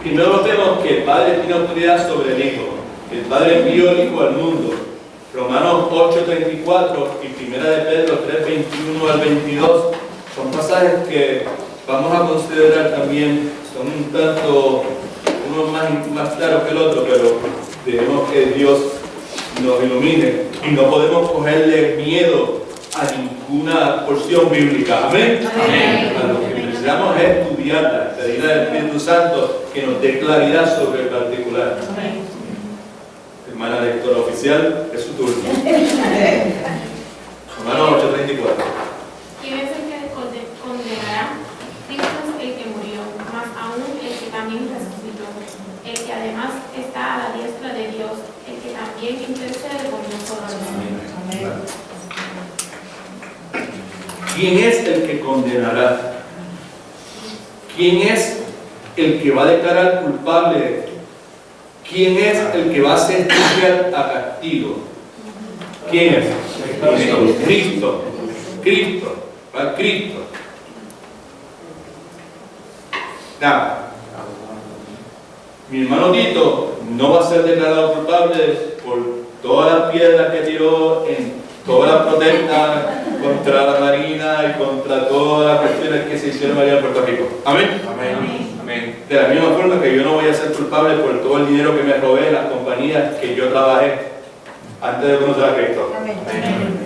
Primero vemos que el Padre tiene autoridad sobre el Hijo. El Padre envió el Hijo al mundo. Romanos 8:34 y 1 de Pedro 3:21 al 22 son pasajes que vamos a considerar también. Son un tanto, uno más claro que el otro, pero debemos que Dios nos ilumine y no podemos cogerle miedo a ninguna porción bíblica. Amén. Amén. Lo que necesitamos es estudiarla, pedirle al Espíritu Santo que nos dé claridad sobre el particular. Amén. Hermana lectora oficial, es su turno. Romanos 8:34. ¿Quién es el que condenará? Cristo es el que murió, más aún el que también resucitó, el que además está a la diestra de Dios, el que también intercede por nosotros. Amén. ¿Quién es el que condenará? ¿Quién es el que va a declarar culpable? ¿Quién es el que va a sentenciar a castigo? ¿Quién es? Cristo. Cristo. ¿Va? Cristo. Nada. Mi hermano Tito no va a ser declarado culpable por todas las piedras que tiró en todas las protestas contra la Marina y contra todas las cuestiones que se hicieron allá en Puerto Rico. Amén. Amén. Amén. De la misma forma que yo no voy a ser culpable por todo el dinero que me robé en las compañías que yo trabajé antes de conocer a Cristo. Amén. Amén.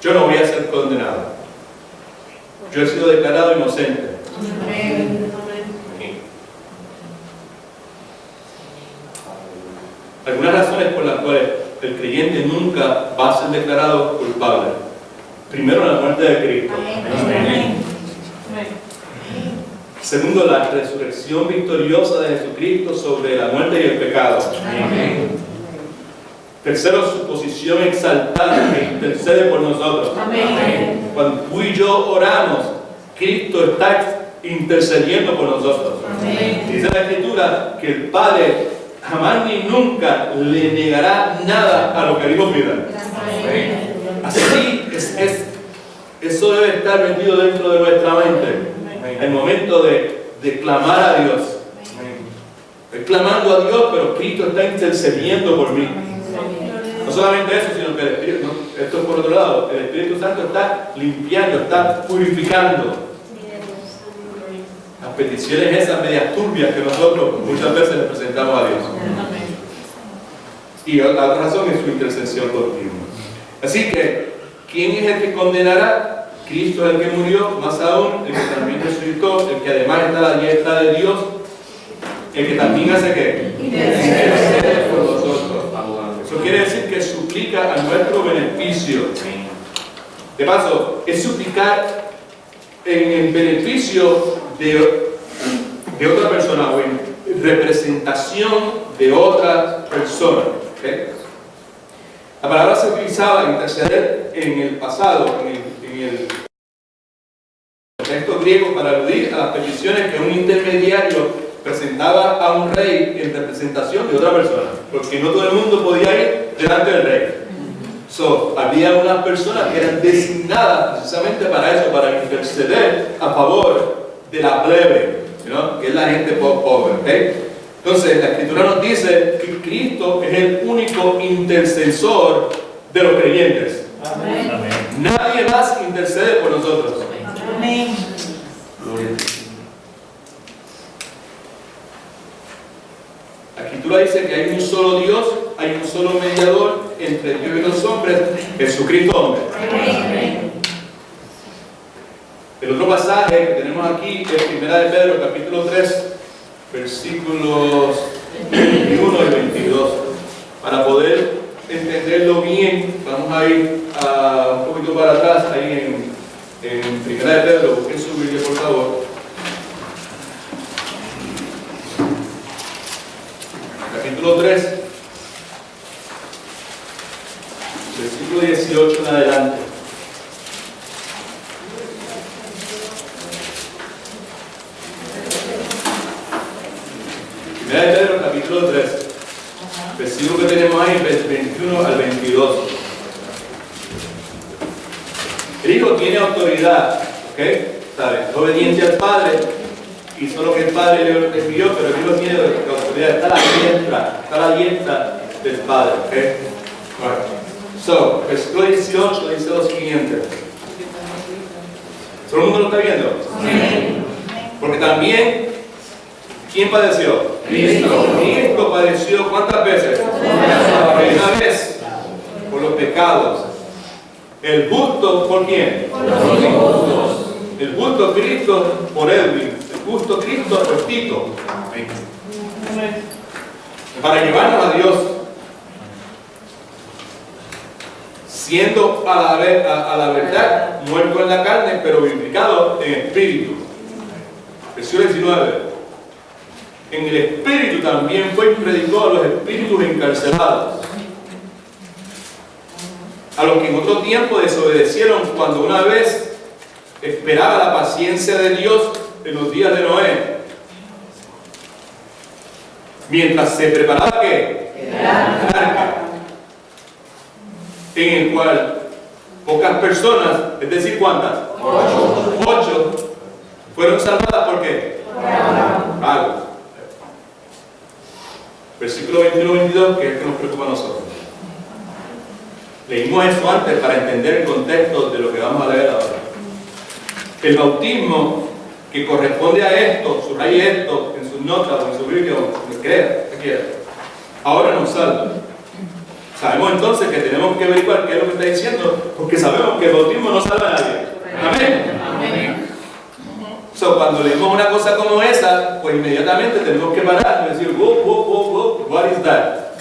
Yo no voy a ser condenado. Yo he sido declarado inocente. Amén. Algunas razones por las cuales el creyente nunca va a ser declarado culpable. Primero, la muerte de Cristo. Amén. Segundo, la resurrección victoriosa de Jesucristo sobre la muerte y el pecado. Amén. Tercero, su posición exaltada que intercede por nosotros. Amén. Cuando tú y yo oramos, Cristo está intercediendo por nosotros. Amén. Dice la Escritura que el Padre jamás ni nunca le negará nada a lo que Dios pida. Así eso debe estar metido dentro de nuestra mente. El momento de clamar a Dios. Estoy clamando a Dios, pero Cristo está intercediendo por mí. No solamente eso, sino que el Espíritu, esto es por otro lado, el Espíritu Santo está limpiando, está purificando las peticiones esas medias turbias que nosotros muchas veces le presentamos a Dios. Y la otra razón es su intercesión continua. Así que, ¿quién es el que condenará? Cristo es el que murió, más aún, el que también resucitó, el que además está a la diestra de Dios, el que también hace ¿qué? Intercede por nosotros. Eso quiere decir que suplica a nuestro beneficio. De paso, es suplicar en el beneficio de otra persona o en representación de otra persona. ¿Okay? La palabra se utilizaba interceder en el pasado, en el texto griego, para aludir a las peticiones que un intermediario presentaba a un rey en representación de otra persona, porque no todo el mundo podía ir delante del rey. Había unas personas que eran designadas precisamente para eso, para interceder a favor de la plebe, ¿no? Que es la gente pobre. ¿Okay? Entonces, la Escritura nos dice que Cristo es el único intercesor de los creyentes. Amén. Nadie más intercede por nosotros. Amén. La Escritura dice que hay un solo Dios, hay un solo mediador entre Dios y los hombres, Jesucristo hombre. Amén. El otro pasaje que tenemos aquí es 1 de Pedro, capítulo 3, versículos 21 y 22. Para poder entenderlo bien, vamos a ir un poquito para atrás, ahí en 1 de Pedro, busquen su Biblia por favor. Capítulo 3, versículo 18 en adelante. Primera de Pedro, capítulo 3, versículo que tenemos ahí, 21 al 22. El Hijo tiene autoridad, ¿ok? ¿Sabe? Es obediente al Padre, hizo lo que el Padre le envió, pero el Hijo tiene autoridad, está a la diestra del Padre, ¿ok? Bueno. Versículo 18 dice lo siguiente. ¿Todo el mundo lo está viendo? Amén. Porque también, ¿quién padeció? Cristo. Cristo padeció ¿cuántas veces? Una vez por los pecados. El justo, ¿por quién? Por los injustos. El justo Cristo por Edwin. El justo Cristo por Tito. Para llevarnos a Dios, siendo a la verdad muerto en la carne, pero vivificado en espíritu. Versículo 19. En el espíritu también fue y predicó a los espíritus encarcelados, a los que en otro tiempo desobedecieron cuando una vez esperaba la paciencia de Dios en los días de Noé, mientras se preparaba ¿qué? El arca, en el cual pocas personas, es decir, ¿cuántas? 8 fueron salvadas. ¿Por qué? Algo. Versículo 21-22, que es el que nos preocupa a nosotros. Leímos eso antes para entender el contexto de lo que vamos a leer ahora. El bautismo que corresponde a esto, subraye esto en sus notas o en su Biblia o lo que quiera, ahora nos salva. Sabemos entonces que tenemos que averiguar qué es lo que está diciendo, porque sabemos que el bautismo no salva a nadie. Amén. So, cuando leemos una cosa como esa, pues inmediatamente tenemos que parar y decir, what is that?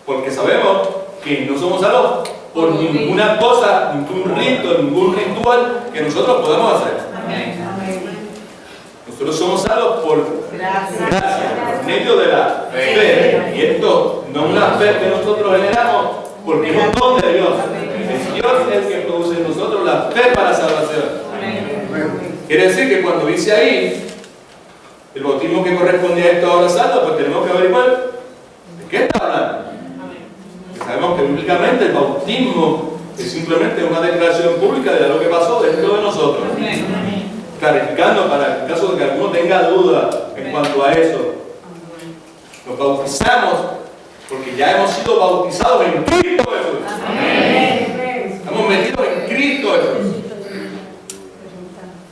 Porque sabemos que no somos salvos por ninguna cosa, ningún rito, ningún ritual que nosotros podamos hacer. Nosotros somos salvos por gracia, por medio de la fe. Y esto no es una fe que nosotros generamos, porque es un don de Dios. Es Dios el que produce en nosotros la fe para salvación. Quiere decir que cuando dice ahí el bautismo que corresponde a esto ahora salva, pues tenemos que averiguar de qué está hablando. Sabemos que bíblicamente el bautismo es simplemente una declaración pública de lo que pasó dentro de nosotros. Clarificando para el caso de que alguno tenga duda en cuanto a eso. Nos bautizamos porque ya hemos sido bautizados en Cristo Jesús. Estamos metidos en Cristo Jesús.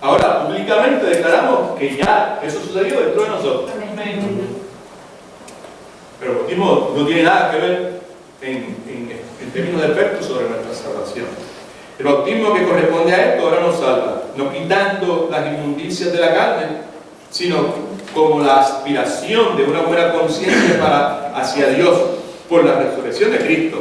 Ahora, públicamente declaramos que ya eso sucedió dentro de nosotros. Pero el bautismo no tiene nada que ver en términos de efectos sobre nuestra salvación. El bautismo que corresponde a esto ahora nos salva, no quitando las inmundicias de la carne, sino como la aspiración de una buena conciencia hacia Dios por la resurrección de Cristo,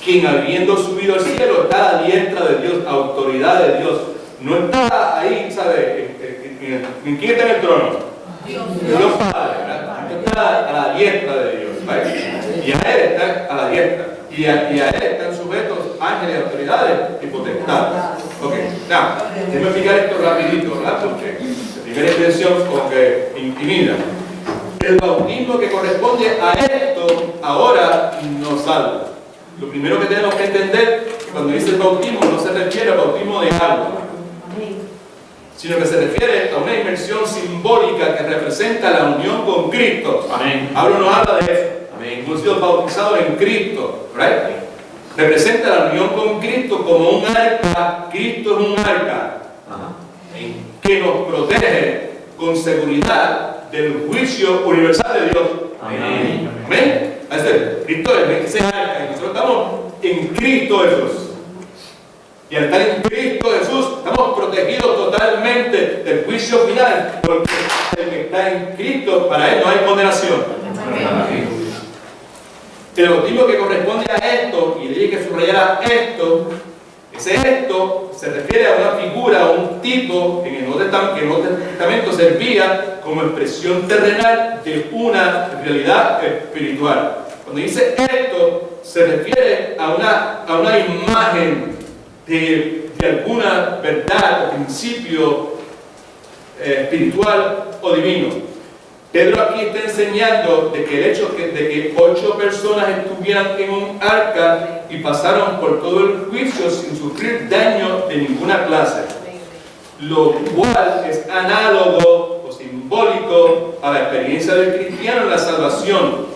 quien habiendo subido al cielo está a la diestra de Dios, autoridad de Dios. No está ahí, ¿sabe? ¿En quién está en el trono? Dios Padre, ¿verdad? Está a la diestra de Dios, ¿vale? Y a Él está a la diestra. Y a Él están sujetos ángeles, autoridades y potestades. Ok, déjame explicar esto rapidito, ¿verdad? Porque la primera intención como que intimida. El bautismo que corresponde a esto ahora nos salva. Lo primero que tenemos que entender es que cuando dice el bautismo no se refiere al bautismo de agua, sino que se refiere a una inmersión simbólica que representa la unión con Cristo. Amén. Pablo nos habla de eso. Amén. Hemos sido bautizados en Cristo, right? Representa la unión con Cristo como un arca. Cristo es un arca que nos protege con seguridad del juicio universal de Dios. Amén. Amén. Cristo es ese arca y nosotros estamos en Cristo Jesús. Y al estar en Cristo Jesús, estamos protegidos totalmente del juicio final, porque el que está en Cristo, para él no hay condenación. El bautismo que corresponde a esto, y le dije que subrayara esto, esto se refiere a una figura, a un tipo que en el Nuevo Testamento servía como expresión terrenal de una realidad espiritual. Cuando dice esto, se refiere a una imagen de alguna verdad o principio espiritual o divino. Pedro aquí está enseñando de que el hecho de que 8 personas estuvieran en un arca y pasaron por todo el juicio sin sufrir daño de ninguna clase, lo cual es análogo o simbólico a la experiencia del cristiano en la salvación.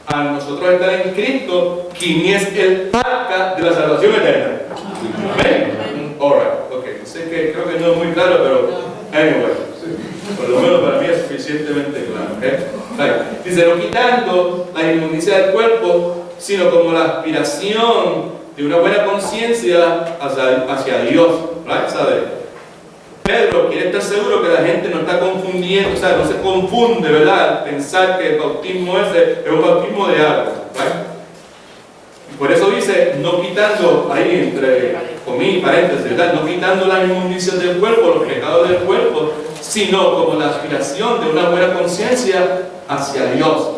A nosotros estar en Cristo, quien es el arca de la salvación eterna. Amén. Alright, ok. Sé que creo que no es muy claro, pero anyway, por lo menos para mí es suficientemente claro. Okay? Dice, no quitando la inmundicia del cuerpo, sino como la aspiración de una buena conciencia hacia Dios. Right? ¿Sabe? Pedro quiere estar seguro que la gente no está confundiendo, o sea, no se confunde, ¿verdad? Pensar que el bautismo ese es un bautismo de agua, ¿right? Y por eso dice, no quitando, ahí entre comillas y paréntesis, ¿verdad? No quitando las inmundicias del cuerpo, los pecados del cuerpo, sino como la aspiración de una buena conciencia hacia Dios.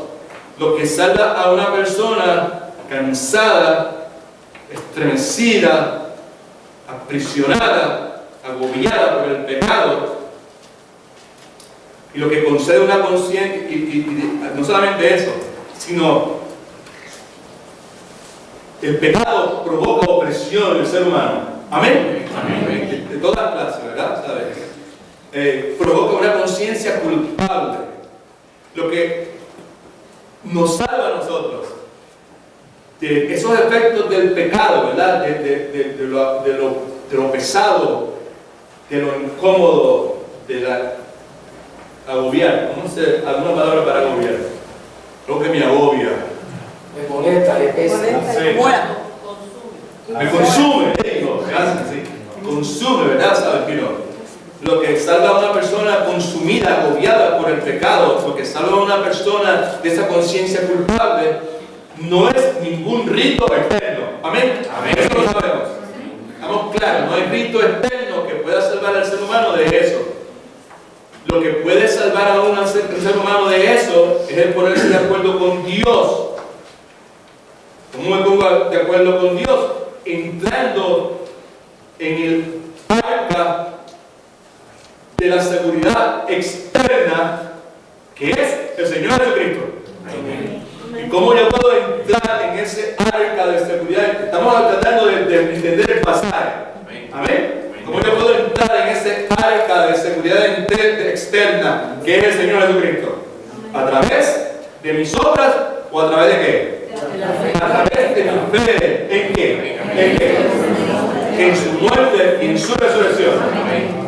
Lo que salva a una persona cansada, estremecida, aprisionada, agobiada por el pecado, y lo que concede una conciencia, y no solamente eso, sino el pecado provoca opresión en el ser humano. Amén. Amén. De todas clases, ¿verdad? ¿Sabes? Provoca una conciencia culpable. Lo que nos salva a nosotros de esos efectos del pecado, ¿verdad? De lo pesado, de lo incómodo, de la agobiar. ¿Cómo se alguna palabra para agobiar? Lo que me agobia. Me molesta, le pesa. Me consume, digo, gracias, sí. Consume, ¿verdad? ¿Sabes? Lo que salva a una persona consumida, agobiada por el pecado, lo que salva a una persona de esa conciencia culpable, no es ningún rito externo. Amén. Amén. Eso lo sabemos. Estamos claros, no hay rito externo que pueda salvar al ser humano de eso. Lo que puede salvar a un ser humano de eso es el ponerse de acuerdo con Dios. ¿Cómo me pongo de acuerdo con Dios? Entrando en el arca de la seguridad externa que es el Señor Jesucristo. Amén. ¿Y cómo yo puedo entrar en ese arca de seguridad? Estamos tratando de entender el pasaje. Amén. ¿Cómo yo puedo entrar en ese arca de seguridad externa que es el Señor Jesucristo? ¿A través de mis obras o a través de qué? A través de mi fe. ¿En qué? ¿En qué? En su muerte y en su resurrección. Amén.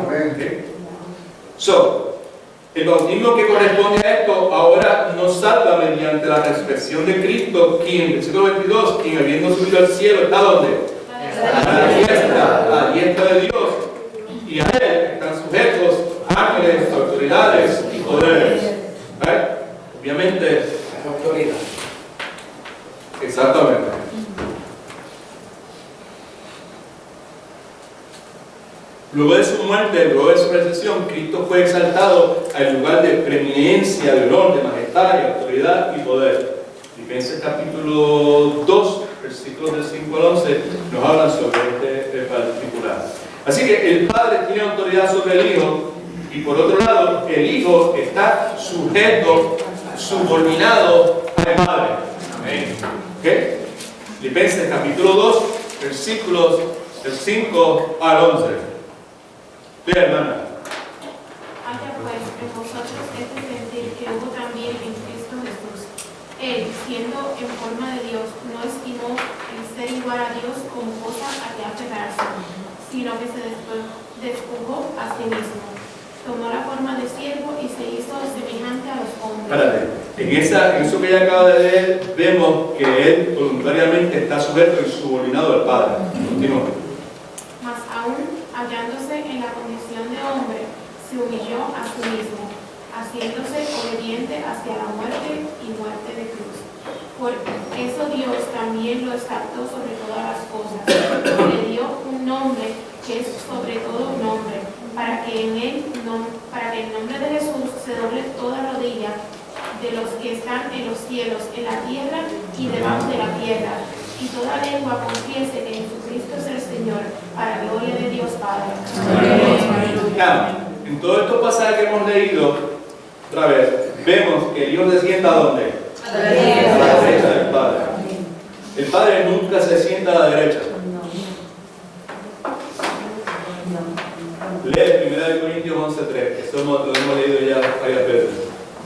El bautismo que corresponde a esto ahora nos salva mediante la resurrección de Cristo, quien en el versículo 22, quien habiendo subido al cielo, ¿está dónde? A la diestra de Dios. Y a Él están sujetos ángeles, autoridades y poderes. Obviamente, autoridad. Exactamente. Luego de su muerte, luego de su resurrección, Cristo fue exaltado al lugar de preeminencia, de honor, de majestad, y autoridad y poder. Filipenses capítulo 2, versículos del 5 al 11, nos hablan sobre este particular. Así que el Padre tiene autoridad sobre el Hijo, y por otro lado, el Hijo está sujeto, subordinado al Padre. Amén. ¿Okay? Filipenses capítulo 2, versículos del 5 al 11. Lea, hermana. Haya pues en vosotros este sentir que hubo también en Cristo Jesús. Él, siendo en forma de Dios, no estimó el ser igual a Dios como cosa a que aferrarse, sino que se despojó a sí mismo. Tomó la forma de siervo y se hizo semejante a los hombres. Espérate, en eso que ella acaba de leer, vemos que él voluntariamente está sujeto y subordinado al Padre. Continúa. Mas aún hallándose en la condición de hombre, se humilló a sí mismo, haciéndose obediente hacia la muerte y muerte de cruz. Por eso Dios también lo exaltó sobre todas las cosas, le dio un nombre que es sobre todo nombre, para que en el nombre de Jesús se doble toda rodilla de los que están en los cielos, en la tierra y debajo de la tierra, y toda lengua confiese que Jesucristo es el Señor, para gloria de Dios Padre. En todos estos pasajes que hemos leído, otra vez, vemos que Dios se sienta ¿a dónde? A la derecha del Padre. El Padre nunca se sienta a la derecha. Lee 1 Corintios 11:3, eso lo hemos leído ya varias veces.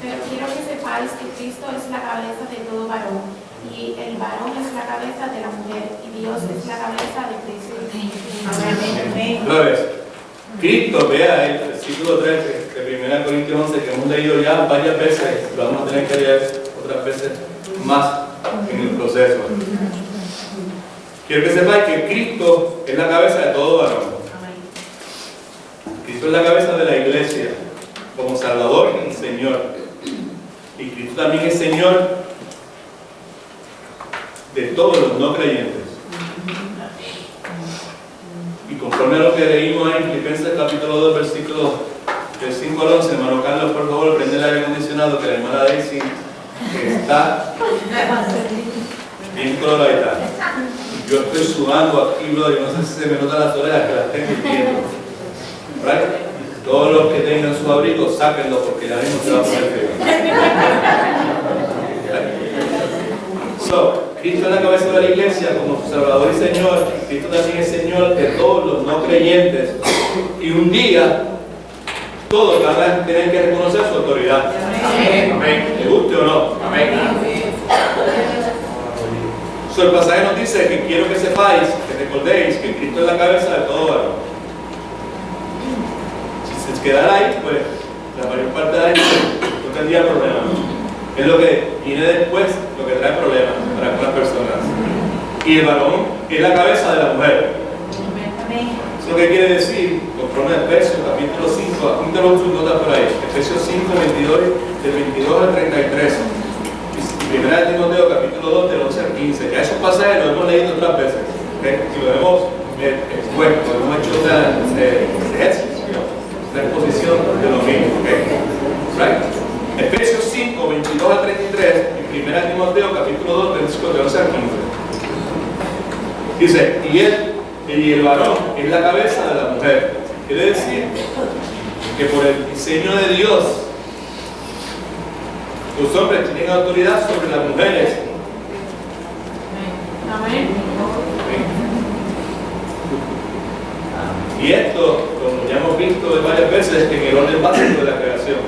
Pero quiero que sepáis que Cristo es la cabeza de todo varón, y el varón es la cabeza de la mujer, y Dios es la cabeza de Cristo. Amén. Otra vez, Cristo, vea el versículo 3 de 1 Corintios 11 que hemos leído ya varias veces, lo vamos a tener que leer otras veces más en el proceso. Quiero que sepáis que Cristo es la cabeza de todo varón. Cristo es la cabeza de la iglesia como Salvador y Señor. Y Cristo también es Señor de todos los no creyentes. Y conforme a lo que leímos en Filipenses capítulo 2, versículos del 5 al 11, hermano Carlos, por favor, prende el aire acondicionado, que la hermana Daisy está bien coloradita. Yo estoy sudando aquí, brother, y no sé si se me notan las orejas que las tengo viendo. ¿Right? Todos los que tengan su abrigo, sáquenlo porque ya mismo se va a poner frío. Cristo es la cabeza de la iglesia como su Salvador y Señor. Cristo también es Señor de todos los no creyentes. Y un día, todos van a tener que reconocer su autoridad. Amén. ¿Le guste o no? Amén. El pasaje nos dice que quiero que sepáis, que recordéis que Cristo es la cabeza de todo varón. Si se quedara ahí, pues la mayor parte de ahí no tendría problemas. Es lo que viene después, lo que trae problemas para algunas personas. Y el varón es la cabeza de la mujer. ¿Sí? Eso qué quiere decir, conforme a Efesios capítulo 5, apúntalo sus notas por ahí, Efesios 5, 22, del 22 al 33. Y primera de Timoteo capítulo 2, del 11 al 15. Ya esos pasajes los hemos leído otras veces. ¿Okay? Y lo hemos expuesto, hemos hecho una ejercicio, una exposición de lo mismo. ¿Okay? Right. Efesios 5, 22 al 33 y primera de Timoteo capítulo 2, versículos del 11 al 15. Dice, y el varón es la cabeza de la mujer. Quiere decir que por el diseño de Dios, los hombres tienen autoridad sobre las mujeres. Amén. Y esto, como ya hemos visto varias veces, en el orden básico de la creación.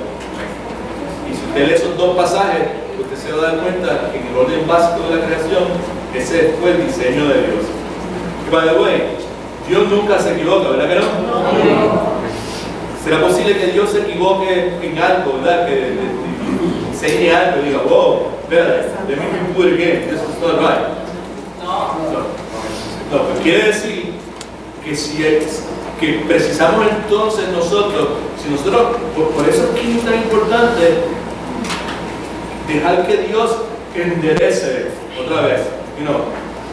Y si usted lee esos dos pasajes, usted se va a dar cuenta que en el orden básico de la creación, ese fue el diseño de Dios. Y by the way, Dios nunca se equivoca, ¿verdad que no? ¿Será posible que Dios se equivoque en algo, verdad? Que enseñe algo y diga, wow, espera, let me do it again, this is not right. No, pues quiere decir que precisamos entonces nosotros, por eso es que es tan importante dejar que Dios enderece otra vez,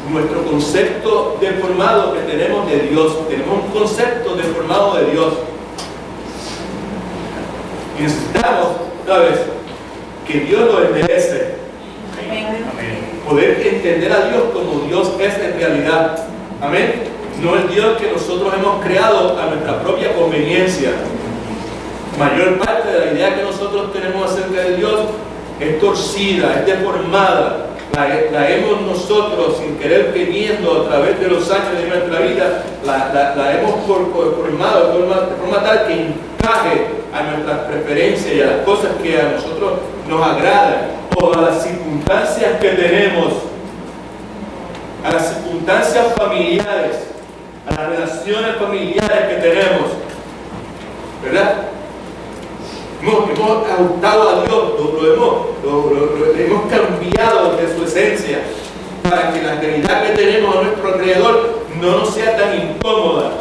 nuestro concepto deformado que tenemos de Dios. Tenemos un concepto deformado de Dios y necesitamos, ¿sabes?, que Dios lo enderece. Poder entender a Dios como Dios es en realidad. Amén. No el Dios que nosotros hemos creado a nuestra propia conveniencia. Mayor parte de la idea que nosotros tenemos acerca de Dios es torcida, es deformada. La hemos nosotros, sin querer queriendo, a través de los años de nuestra vida, la hemos formado de forma tal que encaje a nuestras preferencias y a las cosas que a nosotros nos agradan, o a las circunstancias que tenemos, a las circunstancias familiares, a las relaciones familiares que tenemos, ¿verdad? Hemos ajustado a Dios, lo hemos cambiado de su esencia para que la realidad que tenemos a nuestro alrededor no nos sea tan incómoda.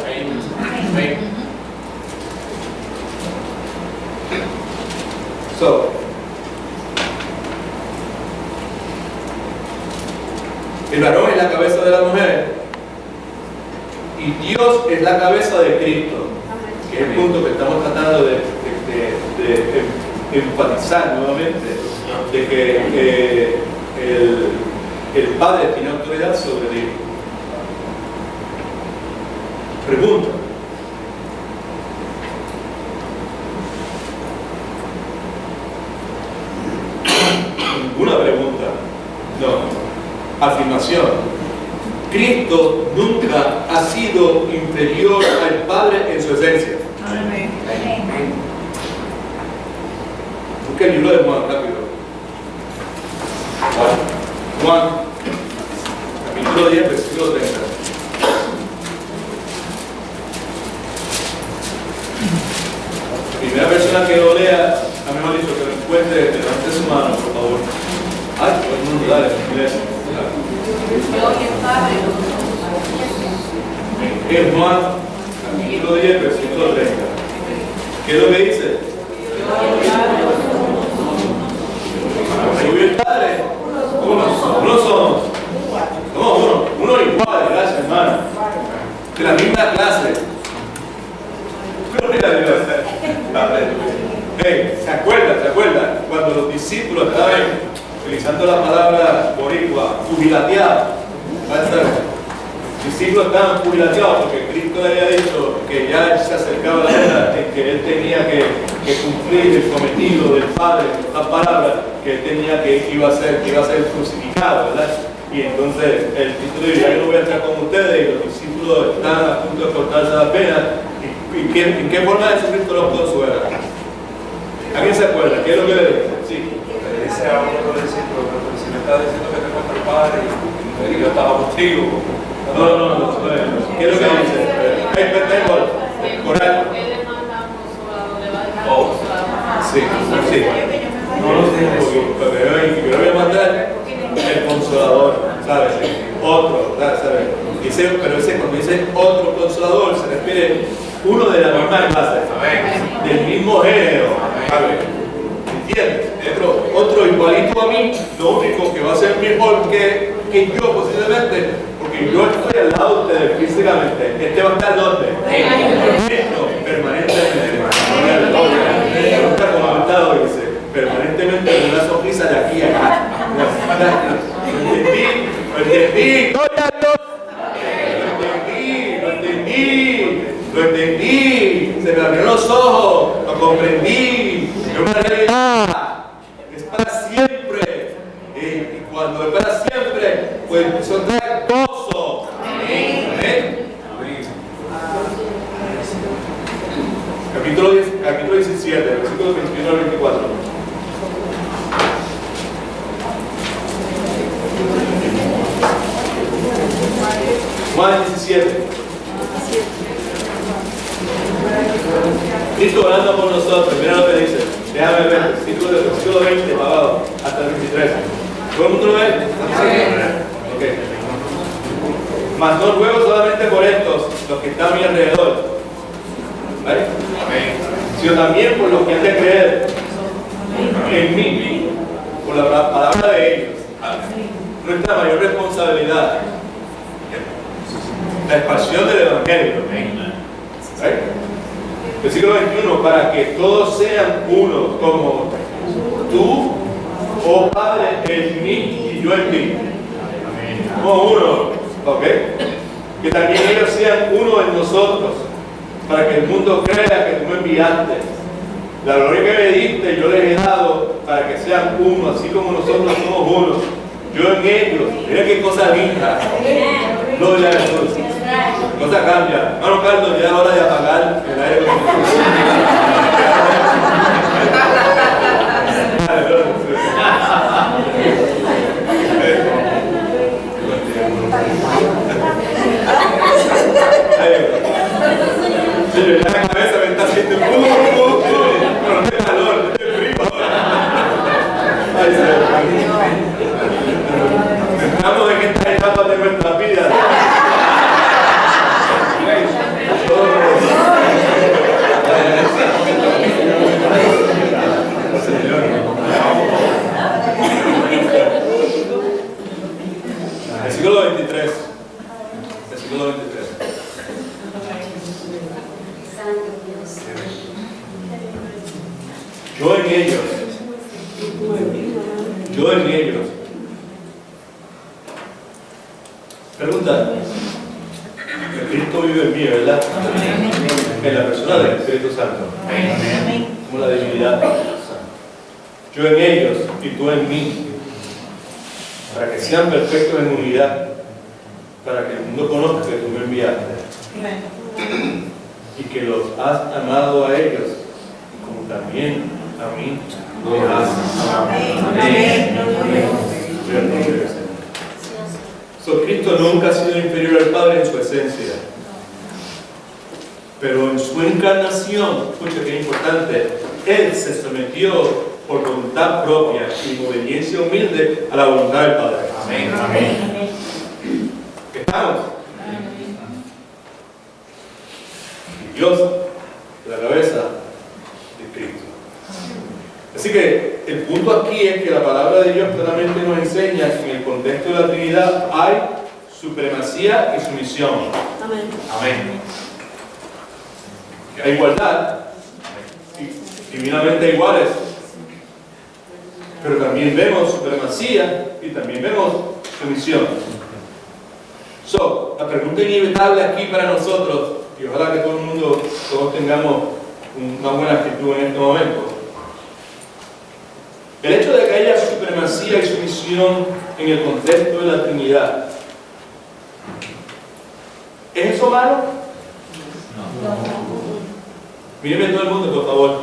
El varón es la cabeza de la mujer y Dios es la cabeza de Cristo, que es el punto que estamos tratando de enfatizar nuevamente, de que el Padre tiene autoridad sobre el Hijo. Pregunta: ninguna pregunta, no, afirmación. Cristo nunca ha sido inferior al Padre en su esencia. Amén. Busca el libro de Juan rápido. Juan, capítulo 10, versículo 30. La primera persona que lo lea, mejor dicho, que lo encuentre, levante su mano, por favor. Ay, todo el mundo, dale, inglés. Es Juan, capítulo 10, versículo 30. ¿Qué es lo que dice? Soy el Padre. Uno somos. Somos uno igual, gracias, hermano. De la misma clase. ¿Se acuerdan? Cuando los discípulos estaban utilizando la palabra boricua, jubilateados. Los discípulos estaban jubilateados porque Cristo le había dicho que ya se acercaba la hora en que él tenía que cumplir el cometido del Padre, las palabras que él tenía que iba a ser crucificado, ¿verdad? Y entonces el título dice: yo no voy a estar con ustedes, y los discípulos están a punto de cortarse las venas. ¿En qué forma Jesucristo los consuela? ¿Alguien se acuerda? ¿Qué es lo que le dice? Sí. Le dice a uno de los discípulos: pero si me está diciendo que te encuentra el Padre y yo estaba contigo. No. ¿Qué es lo que dice? Coral. Él le manda a un consolador, le va a dejar un consolador. Sí. No lo sé, porque yo le voy a mandar el consolador, ¿sabes? Otro, ¿sabes? Dice, pero cuando dice otro consolador, se refiere exactamente uno de la misma clase, del mismo género. A ver, ¿entiendes? Otro igualito a mí, lo único que va a ser mejor que yo posiblemente, porque yo estoy al lado de ustedes físicamente. Este va a estar ¿dónde? Permanentemente. Nunca como ha estado, dice, permanentemente con una sonrisa de aquí a acá. Lo entendí, se me abrieron los ojos, lo comprendí, es una realidad, es para siempre, y cuando es para siempre, pues son gozo. Amén. Capítulo 17, versículos 21 al 24. Juan 17. Cristo orando por nosotros, mira lo que dice. Déjame ver, versículo 20 para abajo, hasta el 23. ¿Todo el mundo lo ve? Ok. Mas no ruego solamente por estos, los que están a mi alrededor, ¿vale? Sino también por los que han de creer en mí, por la palabra de ellos. Nuestra mayor responsabilidad, la expansión del Evangelio. ¿Right? Versículo 21, para que todos sean uno, como tú, oh Padre, en mí y yo en ti. Como uno, ¿ok? Que también ellos sean uno en nosotros, para que el mundo crea que tú me enviaste. La gloria que me diste yo les he dado para que sean uno, así como nosotros somos uno. Yo en ellos. Mira qué cosa linda. Gloria a Jesús. Cosa cambia. Hermano Carlos, ya es hora de apagar el aire acondicionado. La cabeza me está haciendo pero no hay calor, no hay frío. Ay, estamos en esta etapa de nuestra vida. Versículo 23. Versículo 23. Yo en ellos. Yo en ellos. Pregunta. El Cristo vive en mí, ¿verdad? En la persona del Espíritu Santo. Como la divinidad. Yo en ellos y tú en mí. Para que sean perfectos en unidad. Para que el mundo conozca que tú me enviaste. Y que los has amado a ellos. Como también a mí me has amado. So, Cristo nunca ha sido inferior al Padre en su esencia. Pero en su encarnación, escucha que es importante, Él se sometió por voluntad propia y en obediencia humilde a la voluntad del Padre. Amén. Amén. ¿Estamos? Dios, la cabeza de Cristo. Así que el punto aquí es que la palabra de Dios claramente nos enseña que en el contexto de la Trinidad hay supremacía y sumisión. Amén. Amén. Hay igualdad, divinamente iguales, pero también vemos supremacía y también vemos sumisión. La pregunta inevitable aquí para nosotros, y ojalá que todo el mundo, todos tengamos una buena actitud en este momento. El hecho de que haya supremacía y sumisión en el contexto de la Trinidad, ¿es eso malo? No. Mírenme todo el mundo, por favor.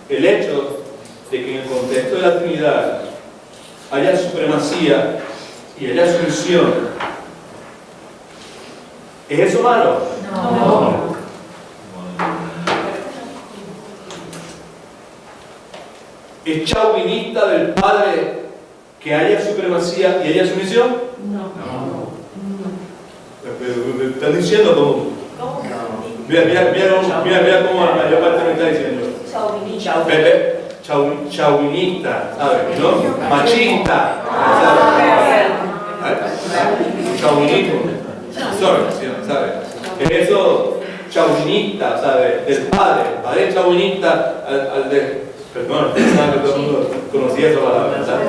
El hecho de que en el contexto de la Trinidad haya supremacía y haya sumisión, ¿es eso malo? No. ¿Es chauvinista del Padre que haya supremacía y haya sumisión? No. están diciendo como. Mira cómo la mayor parte me está diciendo. Pepe, chauvinista, ¿sabes? ¿No? Machista. Chauvinismo. ¿Sabes? Eso, chauvinista, ¿sabes? Del padre chauvinista al de. Perdón, pensaba que todo el mundo conocía esa palabra, ¿sabes?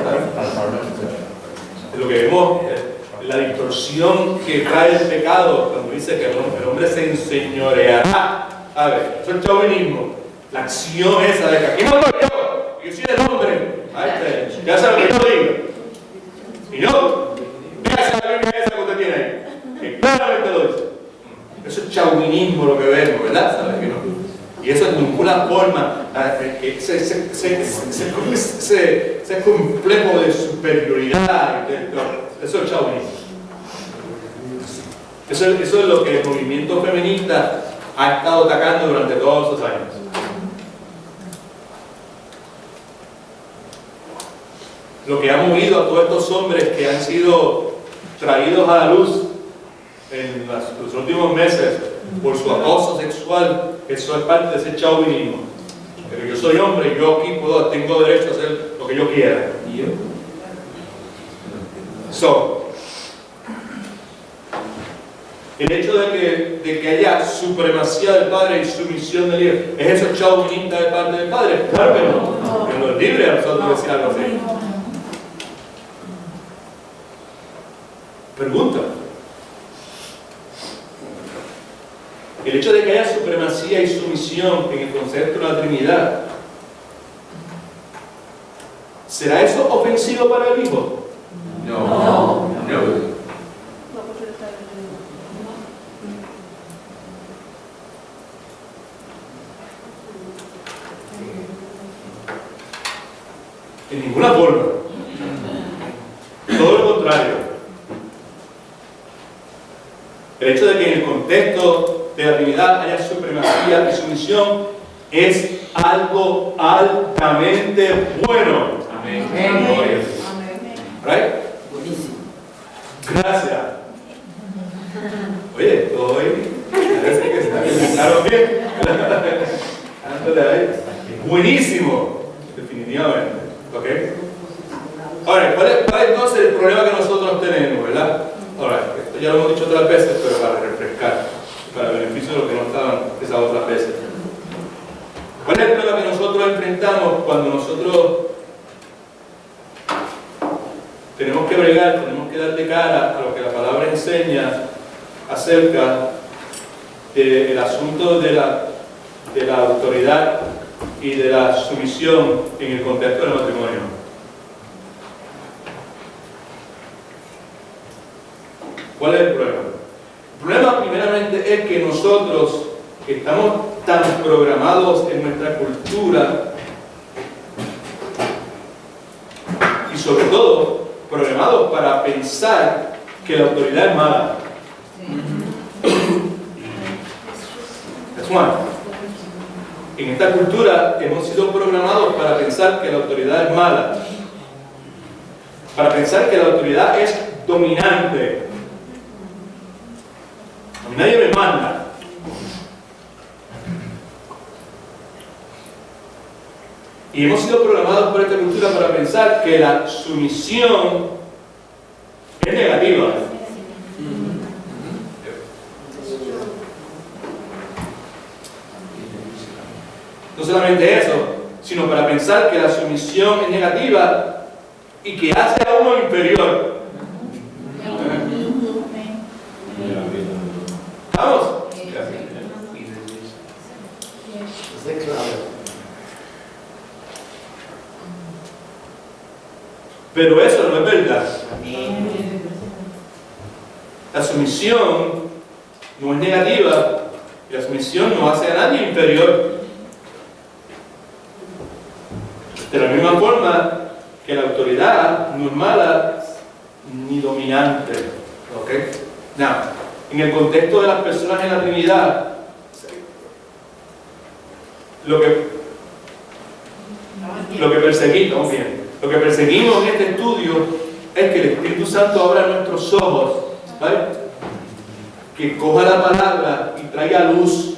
Lo que vemos es la distorsión que trae el pecado cuando dice que el hombre se enseñoreará. ¿Sabes? Eso es chauvinismo. La acción esa de que aquí mando yo soy el hombre. Ya sabe lo que yo digo. Y no, véase la Biblia esa que usted tiene ahí, que claramente lo dice. Eso es chauvinismo lo que vemos, ¿verdad? ¿Sabes que no? Y eso es ninguna forma, ese complejo de superioridad, eso es chauvinismo. Eso es lo que el movimiento feminista ha estado atacando durante todos esos años. Lo que ha movido a todos estos hombres que han sido traídos a la luz en los últimos meses por su acoso sexual, eso es parte de ese chauvinismo. Pero yo soy hombre y yo aquí tengo derecho a hacer lo que yo quiera. El hecho de que haya supremacía del padre y sumisión del hijo, ¿es eso chauvinista de parte del padre? Claro que no. Que no es libre a nosotros decir algo así. Pregunta. El hecho de que haya supremacía y sumisión en el concepto de la Trinidad, ¿será eso ofensivo para el hijo? No. En ninguna forma. Todo lo contrario. El hecho de que en el contexto de la Trinidad haya supremacía y sumisión es algo altamente bueno. Amén. Right? Buenísimo. Gracias. Oye, parece que está bien. Ándale ahí. Buenísimo. Definitivamente. ¿Ok? Ahora, ¿cuál es entonces el problema que nosotros tenemos, verdad? Ahora, esto ya lo hemos dicho otras veces, pero para refrescar, para el beneficio de los que no estaban esas otras veces. ¿Cuál es el problema que nosotros enfrentamos cuando nosotros tenemos que bregar, tenemos que dar de cara a lo que la palabra enseña acerca del asunto de la autoridad y de la sumisión en el contexto del matrimonio? ¿Cuál es el problema? El problema primeramente es que nosotros estamos tan programados en nuestra cultura y sobre todo programados para pensar que la autoridad es mala. That's one. En esta cultura hemos sido programados para pensar que la autoridad es mala, para pensar que la autoridad es dominante. A mí nadie me manda. Y hemos sido programados por esta cultura para pensar que la sumisión es negativa. No solamente eso, sino para pensar que la sumisión es negativa y que hace a uno inferior. ¿Vamos? Pero eso no es verdad. La sumisión no es negativa y la sumisión no hace a nadie inferior. De la misma forma que la autoridad no es mala ni dominante. ¿Ok? Now, en el contexto de las personas en la Trinidad, lo que perseguimos en este estudio es que el Espíritu Santo abra nuestros ojos, ¿vale? que coja la palabra y traiga luz,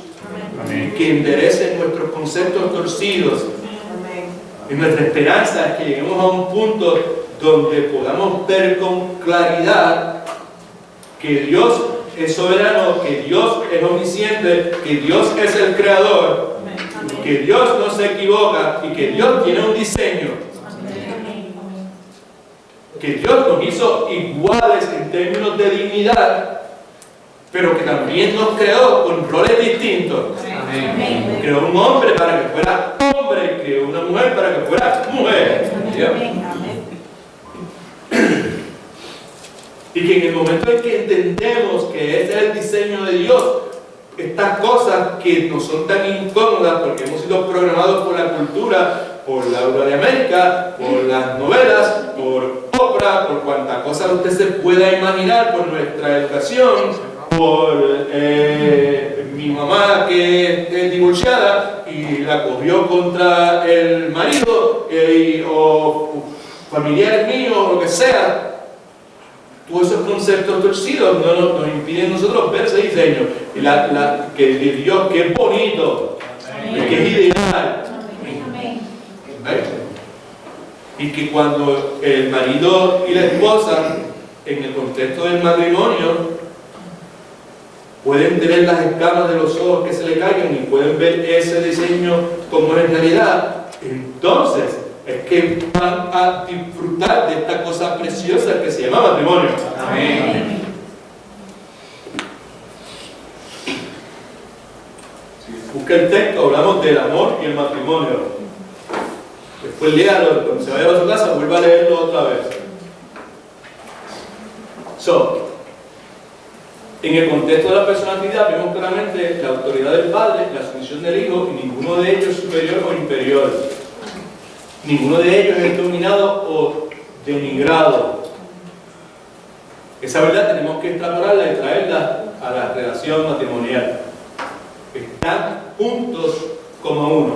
que enderece nuestros conceptos torcidos. Y nuestra esperanza es que lleguemos a un punto donde podamos ver con claridad que Dios es soberano, que Dios es omnisciente, que Dios es el creador, que Dios no se equivoca y que Dios tiene un diseño, que Dios nos hizo iguales en términos de dignidad, pero que también nos creó con roles distintos. Creó un hombre para que fuera hombre y creó una mujer para que fuera mujer. Y que en el momento en que entendemos que ese es el diseño de Dios, estas cosas que nos son tan incómodas porque hemos sido programados por la cultura, por la Euro de América, por las novelas, por Oprah, por cuanta cosa usted se pueda imaginar, por nuestra educación, por mi mamá que es divorciada y la cogió contra el marido o familiares míos o lo que sea. Todos esos conceptos torcidos nos impiden nosotros ver ese diseño. Que Dios, que es bonito, que es ideal. ¿Ves? Y que cuando el marido y la esposa, en el contexto del matrimonio, pueden tener las escamas de los ojos que se le caigan y pueden ver ese diseño como en realidad, entonces es que van a disfrutar de esta cosa preciosa que se llama matrimonio. Amén. Busca el texto, hablamos del amor y el matrimonio. Después léalo, cuando se vaya a su casa, vuelva a leerlo otra vez. En el contexto de la personalidad vemos claramente la autoridad del padre, la sumisión del hijo, y ninguno de ellos es superior o inferior. Ninguno de ellos es dominado o denigrado. Esa verdad tenemos que extrapolarla y traerla a la relación matrimonial. Están juntos como uno.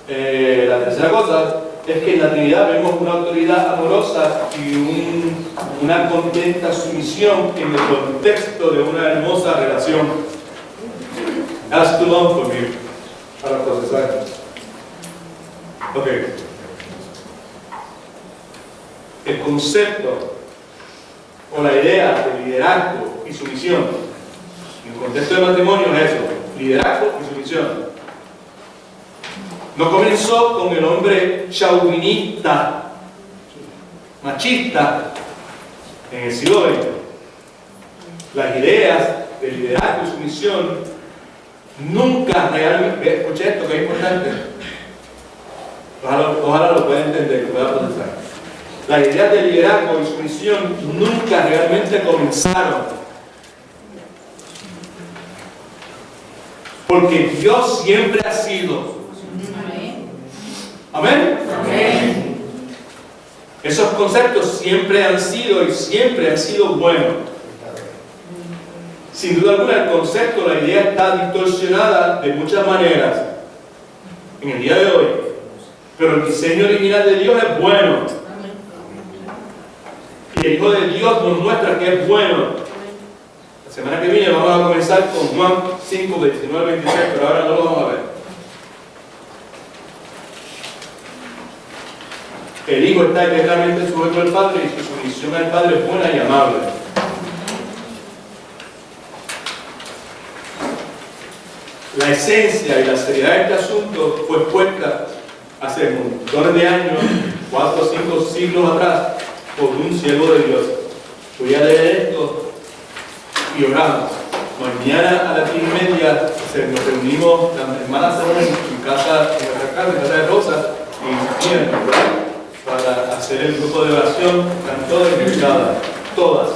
La tercera cosa es que en la Trinidad vemos una autoridad amorosa y una contenta sumisión en el contexto de una hermosa relación. That's too long for me para procesar. Ok. El concepto o la idea de liderazgo y sumisión en el contexto de matrimonio es eso: liderazgo y sumisión. No comenzó con el hombre chauvinista, machista en el siglo XX. Las ideas de liderazgo y sumisión nunca realmente, escuche esto que es importante, ojalá lo pueda entender, lo pueda procesar. Las ideas de liderazgo y sumisión nunca realmente comenzaron, porque Dios siempre ha sido. Amén. Amén. Esos conceptos siempre han sido y siempre han sido buenos. Sin duda alguna, el concepto, la idea está distorsionada de muchas maneras en el día de hoy, pero el diseño original de Dios es bueno. Y el Hijo de Dios nos muestra que es bueno. La semana que viene vamos a comenzar con Juan 5, 19 al 26, pero ahora no lo vamos a ver. El Hijo está eternamente sujeto al Padre y su sumisión al Padre es buena y amable. La esencia y la seriedad de este asunto fue expuesta hace montones de años, 4 o 5 siglos atrás, por un siervo de Dios. Voy a leer esto y oramos. Mañana a las 10:30 nos reunimos, las hermanas en su casa, en nuestra casa de Rosa, y bien, para hacer el grupo de oración. Están todas invitadas, todas.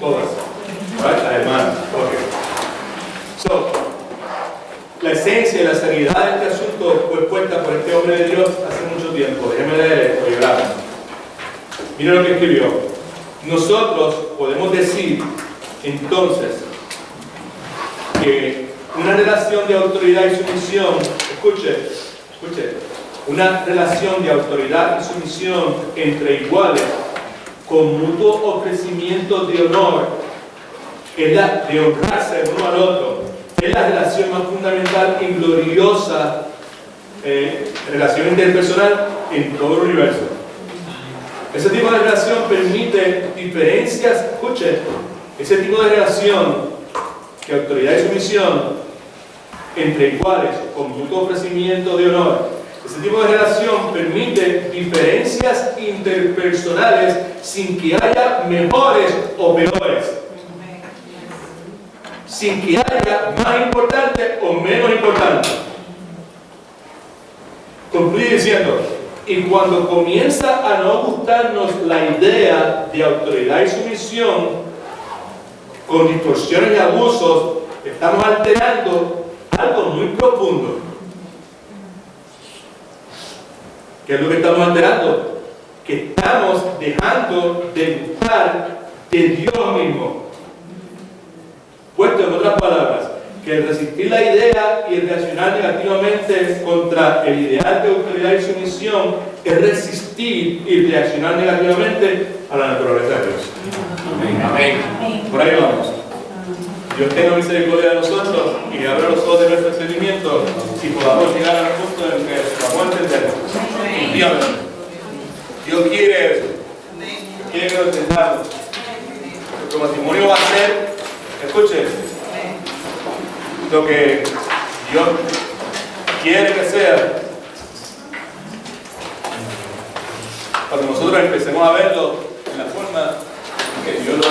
Right? Las hermanas. Okay. La esencia y la seriedad de este asunto fue expuesta por este hombre de Dios hace mucho tiempo. Déjenme leer esto y oramos. Miren lo que escribió. Nosotros podemos decir entonces que una relación de autoridad y sumisión, escuche, una relación de autoridad y sumisión entre iguales, con mutuo ofrecimiento de honor, es la de honrarse el uno al otro. Es la relación más fundamental y gloriosa, relación interpersonal en todo el universo. Ese tipo de relación permite diferencias, escuchen, ese tipo de relación de autoridad y sumisión entre iguales, con mutuo ofrecimiento de honor. Ese tipo de relación permite diferencias interpersonales sin que haya mejores o peores. Sin que haya más importante o menos importante. Concluye diciendo, y cuando comienza a no gustarnos la idea de autoridad y sumisión, con distorsiones y abusos, estamos alterando algo muy profundo. ¿Qué es lo que estamos alterando? Que estamos dejando de gustar de Dios mismo. Puesto en otras palabras, que el resistir la idea y el reaccionar negativamente contra el ideal de autoridad y sumisión es resistir y reaccionar negativamente a la naturaleza de Dios. Amén. Por ahí vamos. Dios tenga misericordia de nosotros y abra los ojos de nuestro entendimiento y podamos llegar al punto en que podamos entender. Dios quiere que lo entendamos. Nuestro matrimonio va a ser, escuche, lo que Dios quiere que sea. Cuando nosotros empecemos a verlo en la forma que Dios lo ha.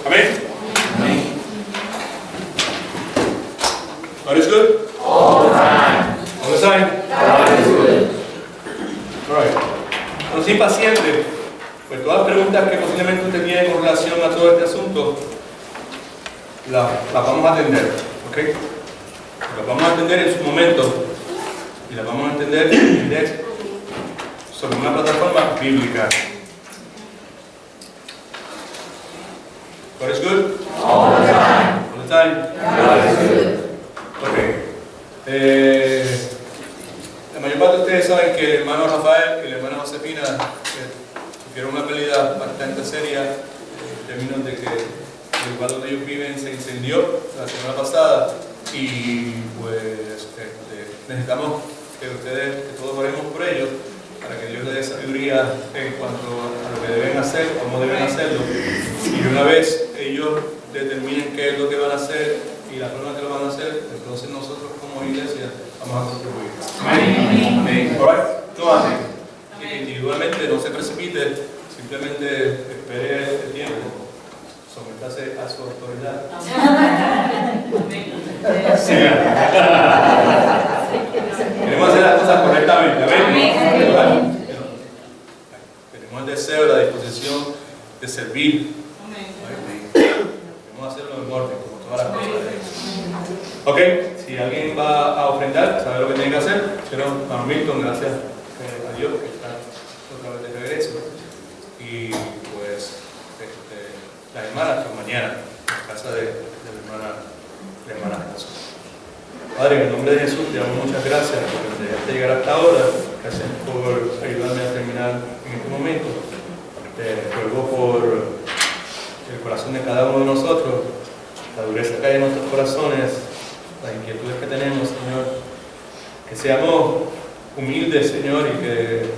Amén. Amén. God is good? All the time. All the time? God is good. All right. No sea impaciente, pues todas las preguntas que posiblemente usted tiene con relación a todo este asunto, las vamos a atender, ¿ok? Las vamos a atender en su momento y las vamos a atender sobre una plataforma bíblica. God is good? All the time. All the time? God is good. Ok. La mayor parte de ustedes saben que el hermano Rafael y la hermana Josefina sufrieron una pérdida bastante seria en términos de que el lugar donde ellos viven se incendió la semana pasada y pues necesitamos que ustedes, que todos oremos por ellos para que Dios les dé sabiduría en cuanto a lo que deben hacer, cómo deben hacerlo, y una vez ellos determinen qué es lo que van a hacer y la forma que lo van a hacer, entonces nosotros como iglesia vamos a contribuir. Amén. Amén. Alright, no hacen. Individualmente no se precipite, simplemente espere el tiempo, sométase a su autoridad. Sí. Queremos hacer las cosas correctamente. Amén. Tenemos el deseo y la disposición de servir. Queremos hacerlo en orden, como todas las cosas. Ok, si alguien va a ofrendar, sabe lo que tiene que hacer. Señor Milton, gracias a Dios que está otra vez de regreso. Y pues las hermanas, pues mañana, en casa de la hermana Jesús. Padre, en el nombre de Jesús te damos muchas gracias por dejarte llegar hasta ahora. Gracias por ayudarme a terminar en este momento. Te ruego por el corazón de cada uno de nosotros, la dureza que hay en nuestros corazones, las inquietudes que tenemos, Señor. Que seamos humildes, Señor, y que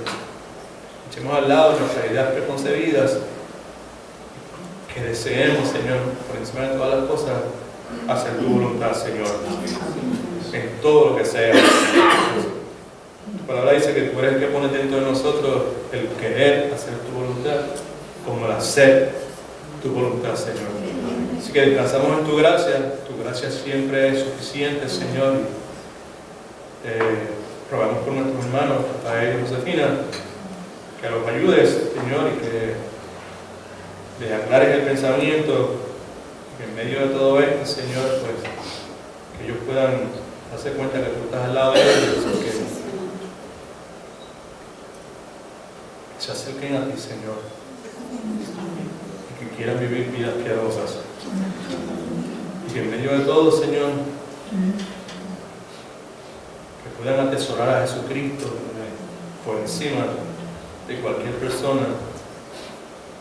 echemos al lado nuestras ideas preconcebidas. Que deseemos, Señor, por encima de todas las cosas, hacer tu voluntad, Señor, en todo lo que sea. Tu palabra dice que tú eres el que pone dentro de nosotros el querer hacer tu voluntad, como el hacer tu voluntad, Señor. Así que descansamos en tu gracia siempre es suficiente, Señor. Rogamos por nuestros hermanos, Rafael y Josefina, que los ayudes, Señor, y que les aclares el pensamiento, que en medio de todo esto, Señor, pues, que ellos puedan darse cuenta que tú estás al lado de ellos, que se acerquen a ti, Señor, y que quieran vivir vidas piadosas. Y que en medio de todo, Señor, que puedan atesorar a Jesucristo por encima de cualquier persona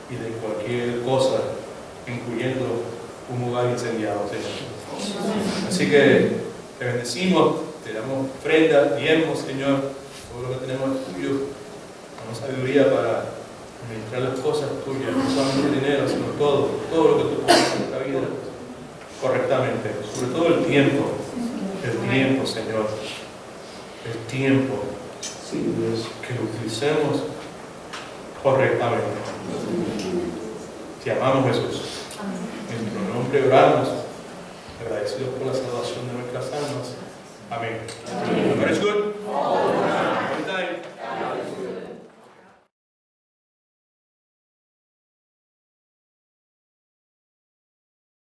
y de cualquier cosa incluyendo un hogar incendiado, Señor. Así que te bendecimos, te damos ofrenda, diezmos, Señor, todo lo que tenemos es tuyo. Damos sabiduría para administrar las cosas tuyas, no solamente el dinero, sino todo lo que tú pones en nuestra vida correctamente, sobre todo el tiempo, Señor, el tiempo, que lo utilicemos correctamente. Te amamos, Jesús. En tu nombre oramos, agradecidos por la salvación de nuestras almas. Amén. God is good.